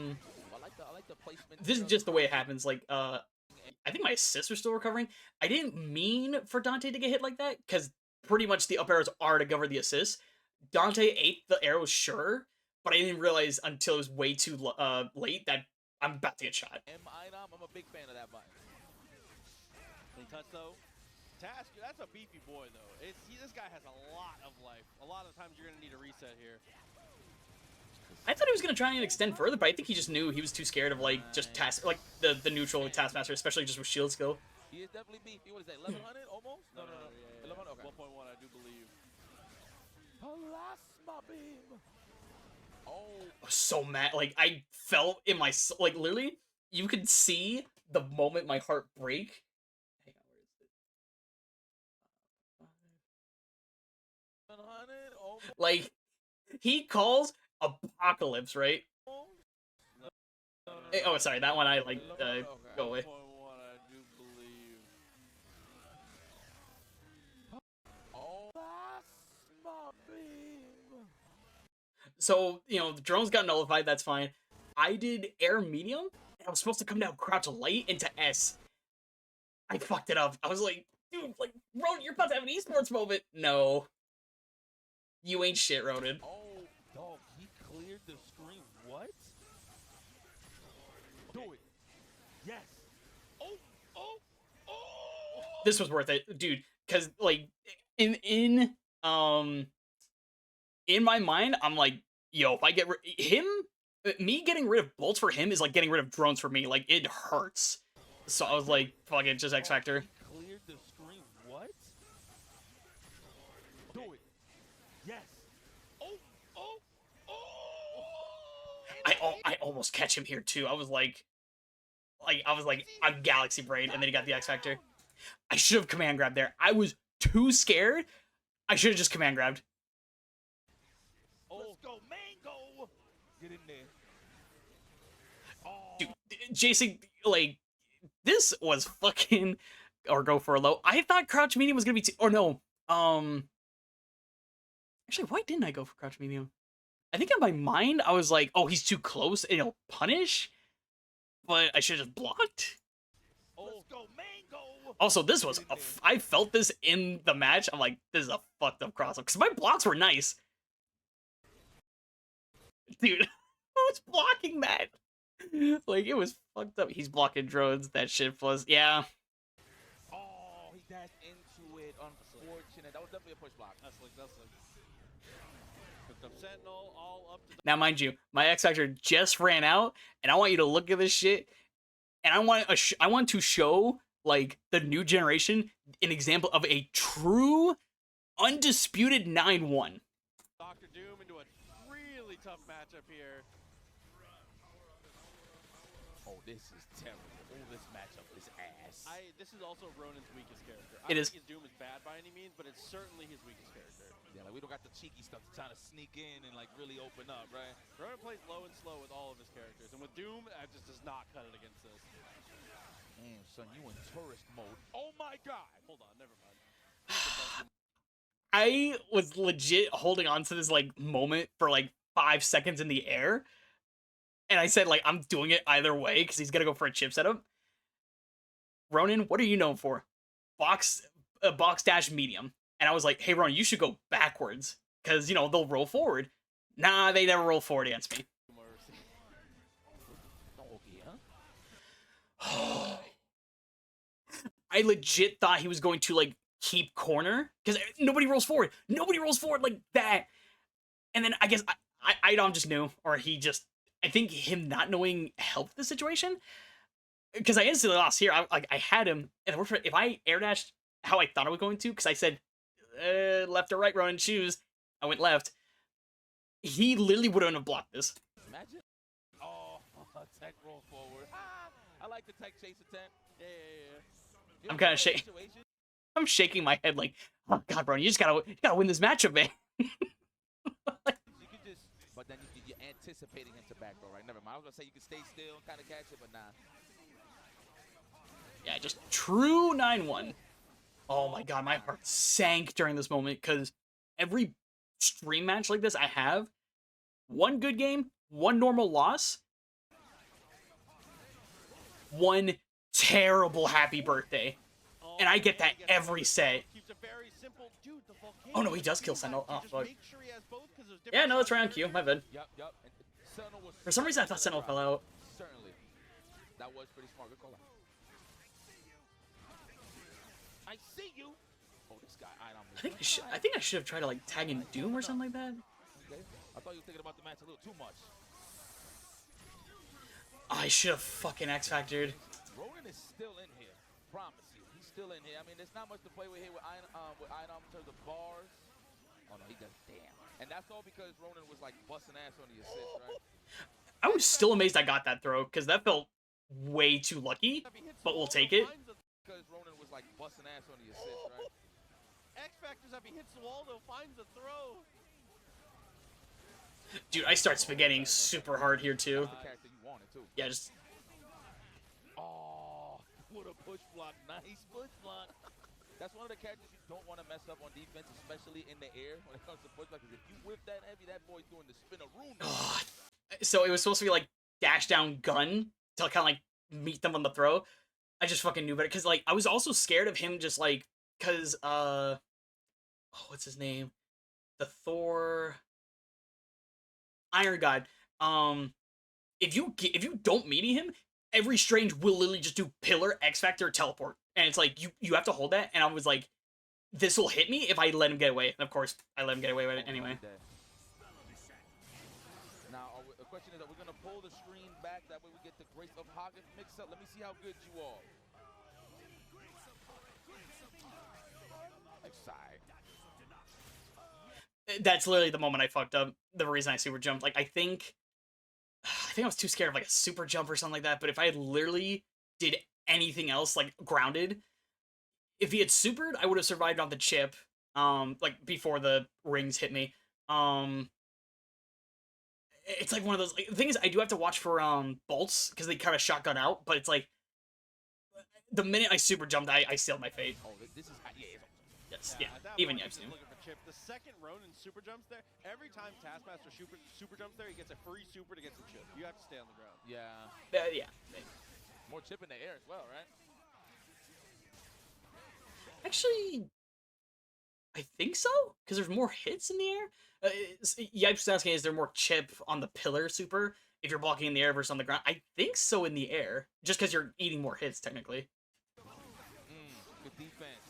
like the placement. This is just the way it happens. Like, I think my assists are still recovering. I didn't mean for Dante to get hit like that because pretty much the up arrows are to cover the assists. Dante ate the arrows, sure, but I didn't realize until it was way too late that I'm about to get shot. I'm a big fan of that vibe. Clean touch though. Task, that's a beefy boy though. This guy has a lot of life. A lot of times you're gonna need a reset here. I thought he was gonna try and extend further, but I think he just knew he was too scared of like just the neutral Taskmaster, especially just with shield skill. He is definitely beefy. What is that? 1100 almost? No. Yeah. 1100. Okay. 1.1, I do believe. Plasma beam. Oh. I was so mad. Like I felt in my like literally, you could see the moment my heart break. Hang on, where is it? 100. Oh. Like he calls Apocalypse, right? Oh, sorry, that one I like go away. 1.1, I do believe. Oh. So, you know, the drones got nullified, that's fine. I did air medium, and I was supposed to come down crouch light into S. I fucked it up. I was like, dude, like, Ronan, you're about to have an esports moment. No. You ain't shit, Ronan. Oh, dog, he cleared the screen. What? Do it. Yes. Oh, oh, oh! This was worth it, dude. Because, like, in my mind, I'm like, yo, if I get me getting rid of bolts for him is like getting rid of drones for me. Like, it hurts. So I was like, fuck it, just X Factor. He cleared the screen. What? Do it. Yes. Oh, oh, oh! I almost catch him here too. I was like I'm Galaxy Brain, and then he got the X Factor. I should have command grabbed there. I was too scared. I should have just command grabbed. Let's go, Mango! Get in there. Oh. Dude, Jason, like, this was fucking, or go for a low. I thought crouch medium was gonna be or no. Actually, why didn't I go for crouch medium? I think in my mind I was like, oh, he's too close and he'll punish. But I should have just blocked. Let's go, Mango! Also, this was I felt this in the match. I'm like, this is a fucked up crossover because my blocks were nice. Dude, who's blocking that? Like, it was fucked up. He's blocking drones. That shit was, yeah. Oh, he dashed into it. Unfortunate. That was definitely a push block. That's like. Picked up Sentinel, all up to the. Now, mind you, my X Factor just ran out, and I want you to look at this shit, and I want to show, like, the new generation an example of a true, undisputed 9-1. Dr. Doom into a really tough matchup here. Oh, this is terrible. Oh, this matchup is ass. This is also Ronan's weakest character. It I is. think his Doom is bad by any means, but it's certainly his weakest character. Yeah, like we don't got the cheeky stuff trying to sneak in and like really open up, right? Ronan plays low and slow with all of his characters, and with Doom, that just does not cut it against this. Damn, son, you in tourist mode. Oh my god! Hold on, never mind. I was legit holding on to this, like, moment for, like, 5 seconds in the air. And I said, like, I'm doing it either way because he's going to go for a chip setup. Ronan, what are you known for? Box dash medium. And I was like, hey, Ronan, you should go backwards because, you know, they'll roll forward. Nah, they never roll forward against me. I legit thought he was going to, like, keep corner because nobody rolls forward. Nobody rolls forward like that. And then I guess Idom just knew, or he just, I think him not knowing helped the situation because I instantly lost here. I had him, and if I air dashed how I thought I was going to, because I said left or right, Ronan, choose. I went left. He literally wouldn't have blocked this. Imagine. Oh, tech roll forward. I like the tech chase attempt. Yeah. I'm kind of shaking. I'm shaking my head like, oh god, bro, you gotta win this matchup, man. You could just, but then you're anticipating him to back row, right? Never mind. I was gonna say you could stay still and kind of catch it, but nah. Yeah, just true 9-1. Oh my god, my heart sank during this moment because every stream match like this I have one good game, one normal loss, one terrible happy birthday. And I get that every set. Oh no, he does kill Sentinel. Oh fuck. Yeah, no, it's right on cue. My bad. Yep. For some reason, I thought Sentinel fell out. Certainly. That was pretty smart. Good call out. I see you. Oh, this guy. I think I should have tried to, like, tag in Doom or something like that. Okay. I thought you were thinking about the match a little too much. I should have fucking X Factored. Ronan is still in here. Promise you. He's still in here. I mean, there's not much to play with here with Idom in terms of bars. Oh, no, he does. Damn. And that's all because Ronan was, like, busting ass on the assist, right? I was still amazed I got that throw, because that felt way too lucky, but we'll take it. Because Ronan was, like, busting ass on the assist, right? X Factors, if he hits the wall, though, finds the throw. Dude, I start spaghettiing super hard here, too. The character you wanted, too. Yeah, just... Oh, what a push block. Nice push block. That's one of the characters you don't want to mess up on defense, especially in the air when it comes to pushback. Because if you whip that heavy, that boy's doing the spin of room. So it was supposed to be like dash down gun to kind of like meet them on the throw. I just fucking knew better because like I was also scared of him just like because oh, what's his name? The Thor Iron God. If you don't meet him, every strange will literally just do pillar, X Factor, teleport, and it's like you have to hold that. And I was like, this will hit me if I let him get away. And of course, I let him get away with it anyway. Now, the question is, are we gonna pull the screen back? That way we get the Grace of Hoggett mix up. Let me see how good you are. Excited. That's literally the moment I fucked up. The reason I super jumped. Like I think I was too scared of like a super jump or something like that. But if I had literally did anything else like grounded, if he had supered, I would have survived on the chip. Like before the rings hit me. It's like one of those. Like, the thing is, I do have to watch for bolts because they kind of shotgun out. But it's like the minute I super jumped, I sealed my fate. Oh, this is yeah. Yes, Yeah, yeah. at that Even point, I've he's seen. just looking for chip. The second Ronin super jumps there, every time Taskmaster super jumps there, he gets a free super to get the chip. You have to stay on the ground. Yeah. Yeah. More chip in the air as well, right? Actually, I think so because there's more hits in the air. Yipes asking, is there more chip on the pillar super if you're blocking in the air versus on the ground? I think so in the air, just because you're eating more hits technically. Good defense.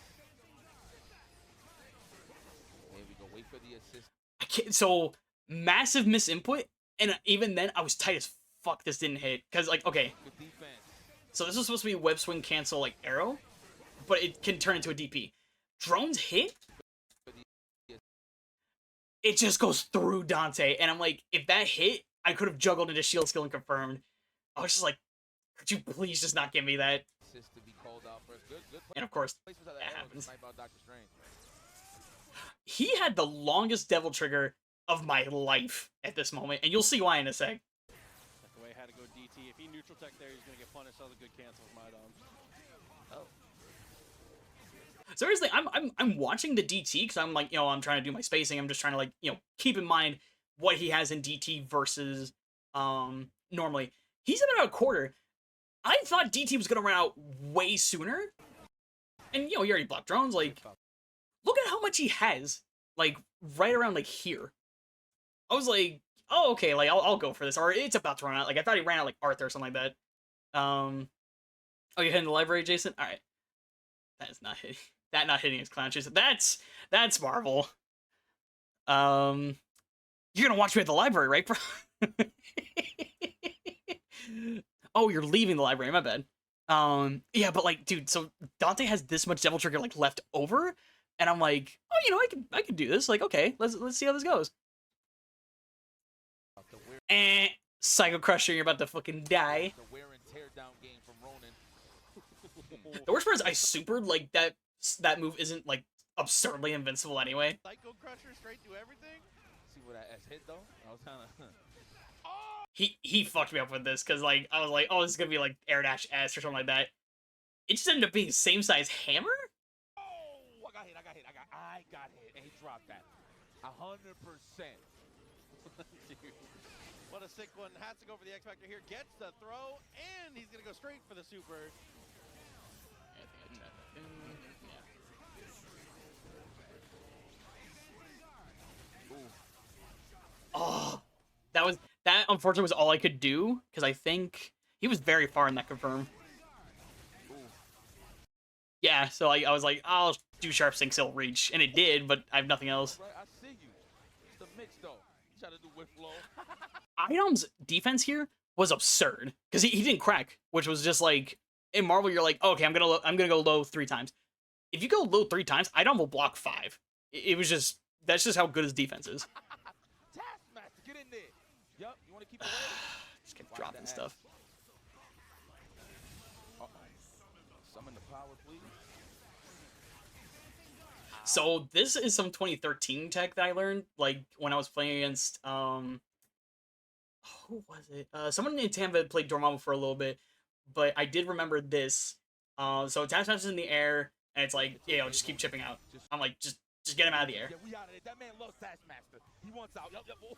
Here we go. Wait for the assist. I can't. So massive misinput, and even then I was tight as fuck. This didn't hit because like okay. Good defense. So this was supposed to be web swing cancel like arrow, but it can turn into a DP. Drones hit. It just goes through Dante, and I'm like, if that hit, I could have juggled into shield skill and confirmed. I was just like, could you please just not give me that? Assist to be called out first. Good And of course, placement of that arrow to happens. snipe out Dr. Strange. He had the longest devil trigger of my life at this moment, and you'll see why in a sec. Like the way I had to go DT. If he neutral tech there, he's gonna get punished. That was a good cancel with my dom. Oh. Seriously, I'm watching the DT because I'm like, I'm trying to do my spacing. I'm just trying to like, keep in mind what he has in DT versus normally. He's about a quarter. I thought DT was gonna run out way sooner. And you already blocked drones, like look at how much he has. Like right around like here. I was like, oh okay, like I'll go for this. Or it's about to run out. Like I thought he ran out like Arthur or something like that. Oh, you're hitting the library, Jason? Alright. That is not hitting. That not hitting his clown chase. That's Marvel. You're gonna watch me at the library, right, bro? Oh, you're leaving the library. My bad. Yeah, but like, dude, so Dante has this much devil trigger like left over, and I'm like, oh, I can do this. Like, okay, let's see how this goes. Psycho Crusher, you're about to fucking die. The wear and tear down game from Ronin. The worst part is I supered like that move isn't like absurdly invincible anyway. Psycho Crusher straight through everything. See what that S hit though? I was kind of. He fucked me up with this because like I was like, oh, this is gonna be like air dash S or something like that. It just ended up being same size hammer. Oh, I got hit, and he dropped that. 100%. What a sick one. Has to go for the X Factor here. Gets the throw, and he's gonna go straight for the super. Oh, that unfortunately was all I could do because I think he was very far in that confirm. Yeah, so I was like, I'll do sharp sync still reach, and it did, but I have nothing else. Right, I see you. It's the mix though. Try to do whip flow. Idom's defense here was absurd because he didn't crack, which was just like in Marvel you're like, oh, okay, I'm gonna go low 3 times. If you go low 3 times, Idom will block 5. It was just that's just how good his defense is. Taskmaster, get in there. Yup, you want to keep it away? Just kept dropping stuff. Summon the power, please. So this is some 2013 tech that I learned, like when I was playing against who was it? Someone in Tampa had played Dormammu for a little bit, but I did remember this. So Taskmaster's in the air, and it's like, you know, just keep chipping out. I'm like, just get him out of the air. Yeah, we out of it. That man loves Taskmaster. He wants out. Yup, yup. Ooh,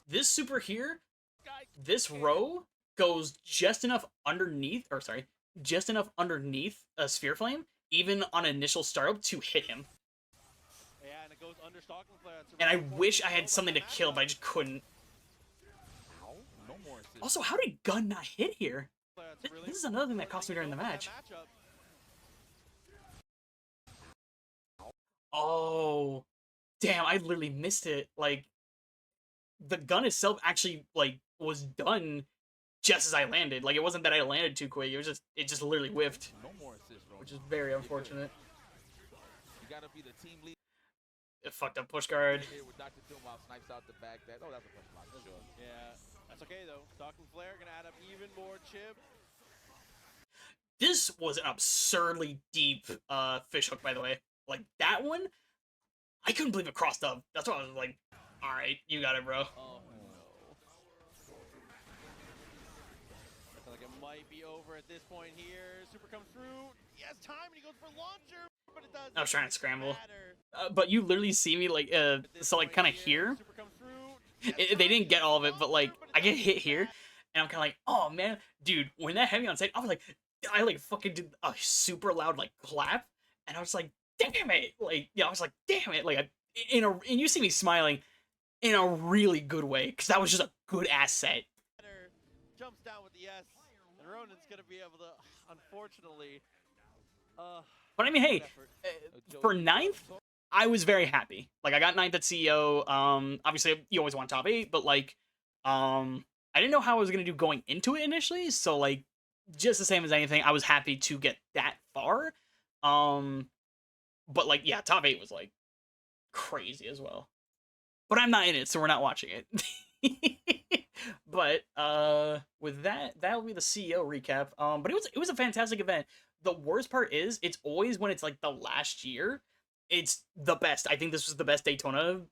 This super here, guy. this row goes just enough underneath, or sorry, just enough underneath a Sphere Flame, even on initial startup, to hit him. Yeah, and it goes under Stalking Flare. And I wish I had something to kill, but I just couldn't. Ow, no more assist. Also, how did Gun not hit here? This is another thing that cost me during the match. Oh, damn, I literally missed it. Like, the gun itself actually, like, was done just as I landed. Like, it wasn't that I landed too quick. It just literally whiffed. No more assist, bro. Which is very unfortunate. You gotta be the team lead. It fucked up push guard. Here with Dr. Philmouth snipes out the back. Oh, that's a push block, for sure. Yeah, that's okay though. Stalking Flare gonna add up even more chip. This was an absurdly deep fish hook, by the way. Like, that one, I couldn't believe it crossed up. That's why I was like, alright, you got it, bro. Oh no. I feel like it might be over at this point here. Super comes through. He has time and he goes for launcher, but it doesn't I was trying to scramble. matter. But you literally see me, like, At this so, like, point kind of here, here. Super comes through. He has They time, didn't get all of it, but, like, launcher, I it get doesn't hit here, matter. and I'm kind of like, oh, man. Dude, when that hit me on site, I was like, I, like, fucking did a super loud, like, clap, and I was like, damn it! Like, yeah, I was like, damn it! Like, and you see me smiling in a really good way, because that was just a good-ass set. Jumps down with the S, and Ronin's gonna be able to, unfortunately. But I mean, hey, effort. for 9th, I was very happy. Like, I got 9th at CEO. Obviously, you always want top 8, but, like, I didn't know how I was going to do going into it initially, so, like, just the same as anything, I was happy to get that far. But, like, yeah, top 8 was, like, crazy as well. But I'm not in it, so we're not watching it. But, with that, that'll be the CEO recap. But it was a fantastic event. The worst part is, it's always when it's, like, the last year, it's the best. I think this was the best Daytona,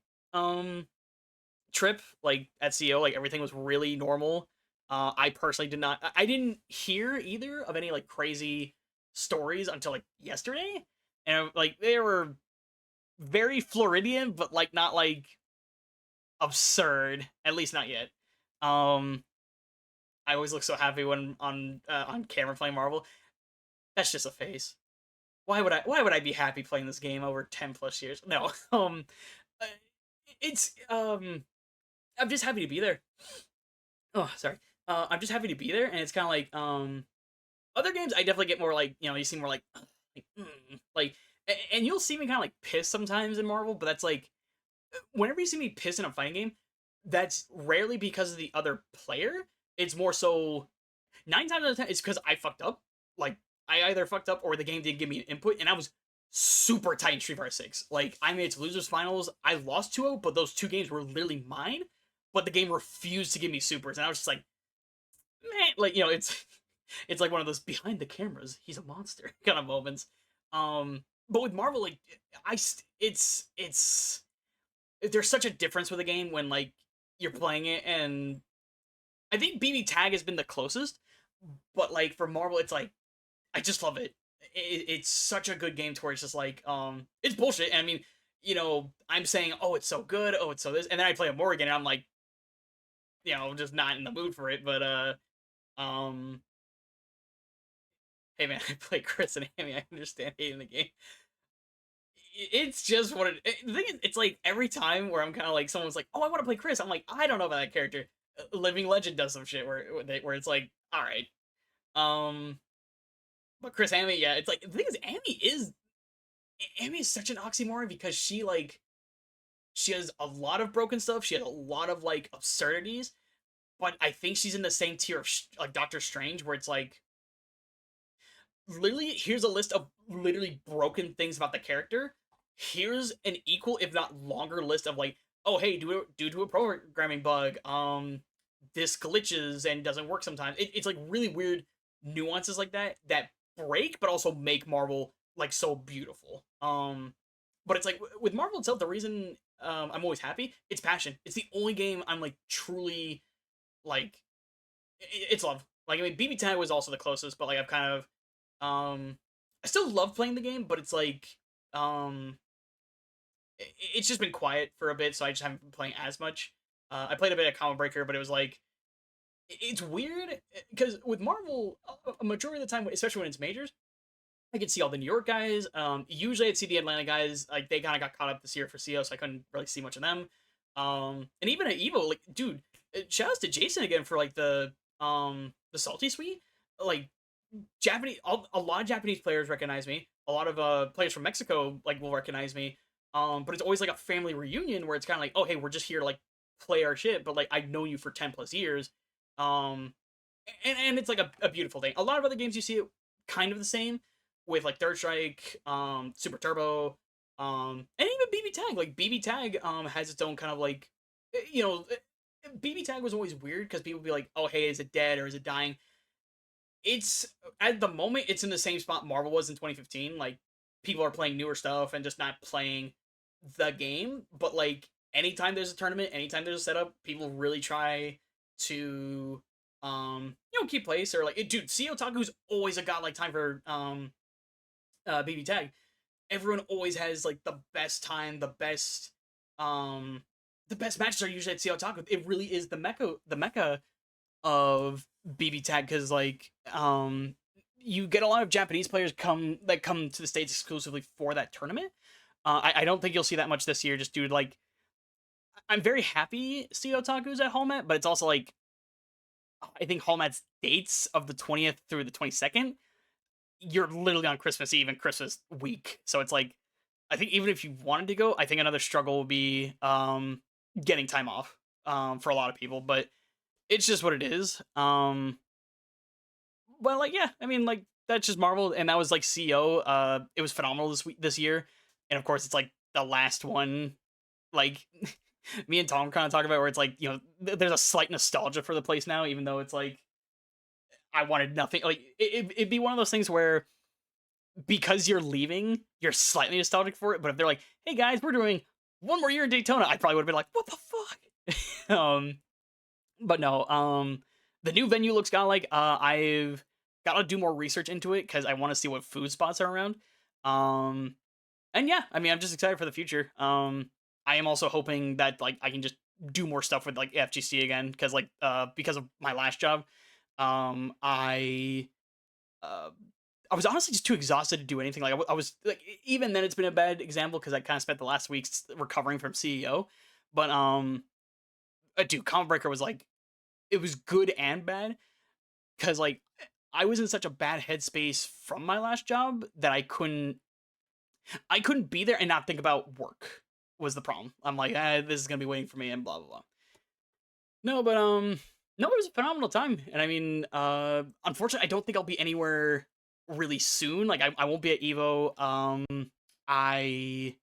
trip, like, at CEO. Like, everything was really normal. I personally I didn't hear either of any, like, crazy stories until, like, yesterday. And, like, they were very Floridian, but, like, not, like, absurd. At least not yet. I always look so happy when on camera playing Marvel. That's just a face. Why would I be happy playing this game over 10 plus years? No. It's I'm just happy to be there. Oh, sorry. I'm just happy to be there, and it's kind of like other games. I definitely get more like, you know, you seem more like like, and you'll see me kind of like pissed sometimes in Marvel, but that's like whenever you see me pissed in a fighting game, that's rarely because of the other player. It's more so 9 times out of 10 it's because I fucked up. Like, I either fucked up or the game didn't give me an input, and I was super tight in Street Fighter 6. Like, I made it to losers finals. I lost 2-0, but those 2 games were literally mine. But the game refused to give me supers, and I was just like, man, like, you know, it's like one of those behind the cameras, he's a monster kind of moments. But with Marvel, like, it's there's such a difference with a game when, like, you're playing it, and I think BB Tag has been the closest, but, like, for Marvel, it's like, I just love it. It's such a good game to where it's just like, it's bullshit. And I mean, you know, I'm saying, oh, it's so good, oh, it's so this, and then I play a Morgan, and I'm like, you know, just not in the mood for it. But hey man, I play Chris and Amy. I understand hating the game. It's just what the thing is. It's like every time where I'm kind of like, someone's like, oh, I want to play Chris. I'm like, I don't know about that character. Living Legend does some shit where it's like, all right, but Chris Amy, yeah, it's like the thing is, Amy is such an oxymoron because she has a lot of broken stuff. She has a lot of like absurdities, but I think she's in the same tier of like Doctor Strange, where it's like, literally, here's a list of literally broken things about the character. Here's an equal, if not longer, list of like, oh hey, due to a programming bug, this glitches and doesn't work sometimes. It's like really weird nuances like that break, but also make Marvel like so beautiful. But it's like with Marvel itself, the reason I'm always happy, it's passion. It's the only game I'm like truly like, it's love. Like, I mean, BB Tag was also the closest, but like I've kind of I still love playing the game, but it's like it's just been quiet for a bit, so I just haven't been playing as much. I played a bit of Combo Breaker, but it was like it's weird because with Marvel, a majority of the time, especially when it's majors, I could see all the New York guys. Usually I'd see the Atlanta guys. Like they kind of got caught up this year for CO, so I couldn't really see much of them. And even at Evo, like dude, shout outs to Jason again for like the salty suite. Like Japanese, a lot of Japanese players recognize me. A lot of players from Mexico like will recognize me. But it's always like a family reunion where it's kind of like, oh hey, we're just here to like play our shit, but like I've known you for 10 plus years. Um, and it's like a beautiful thing. A lot of other games you see it kind of the same with like Third Strike, Super Turbo, and even BB Tag. Like BB Tag has its own kind of like BB Tag was always weird because people would be like, oh hey, is it dead or is it dying? It's at the moment it's in the same spot Marvel was in 2015. Like people are playing newer stuff and just not playing the game. But like anytime there's a tournament, anytime there's a setup, people really try to keep pace or like dude, C Otaku's always a godlike time for BB Tag. Everyone always has like the best time, the best matches are usually at C Otaku. It really is the mecca of BB Tag because like you get a lot of Japanese players come to the States exclusively for that tournament. I don't think you'll see that much this year just due to like I'm very happy C Otaku's at Hallmat, but it's also like I think Hallmat's dates of the 20th through the 22nd, you're literally on Christmas Eve and Christmas week. So it's like I think even if you wanted to go, I think another struggle would be getting time off for a lot of people, but it's just what it is. But like yeah, I mean like that's just Marvel and that was like CO. It was phenomenal this year. And of course it's like the last one like me and Tom kind of talk about where it's like, there's a slight nostalgia for the place now even though it's like I wanted nothing. Like it'd be one of those things where because you're leaving, you're slightly nostalgic for it. But if they're like, "Hey guys, we're doing one more year in Daytona," I probably would have been like, "What the fuck?" But no. The new venue looks kind of like I've got to do more research into it because I want to see what food spots are around. And yeah, I mean, I'm just excited for the future. I am also hoping that like I can just do more stuff with like FGC again because because of my last job, I I was honestly just too exhausted to do anything. Like I was like, even then, it's been a bad example because I kind of spent the last weeks recovering from CEO. But dude, Comic Breaker was like, it was good and bad because like I was in such a bad headspace from my last job that I couldn't be there and not think about work was the problem. I'm like, this is gonna be waiting for me and blah blah blah. No, but no, it was a phenomenal time, and I mean, unfortunately, I don't think I'll be anywhere really soon. Like, I won't be at Evo. I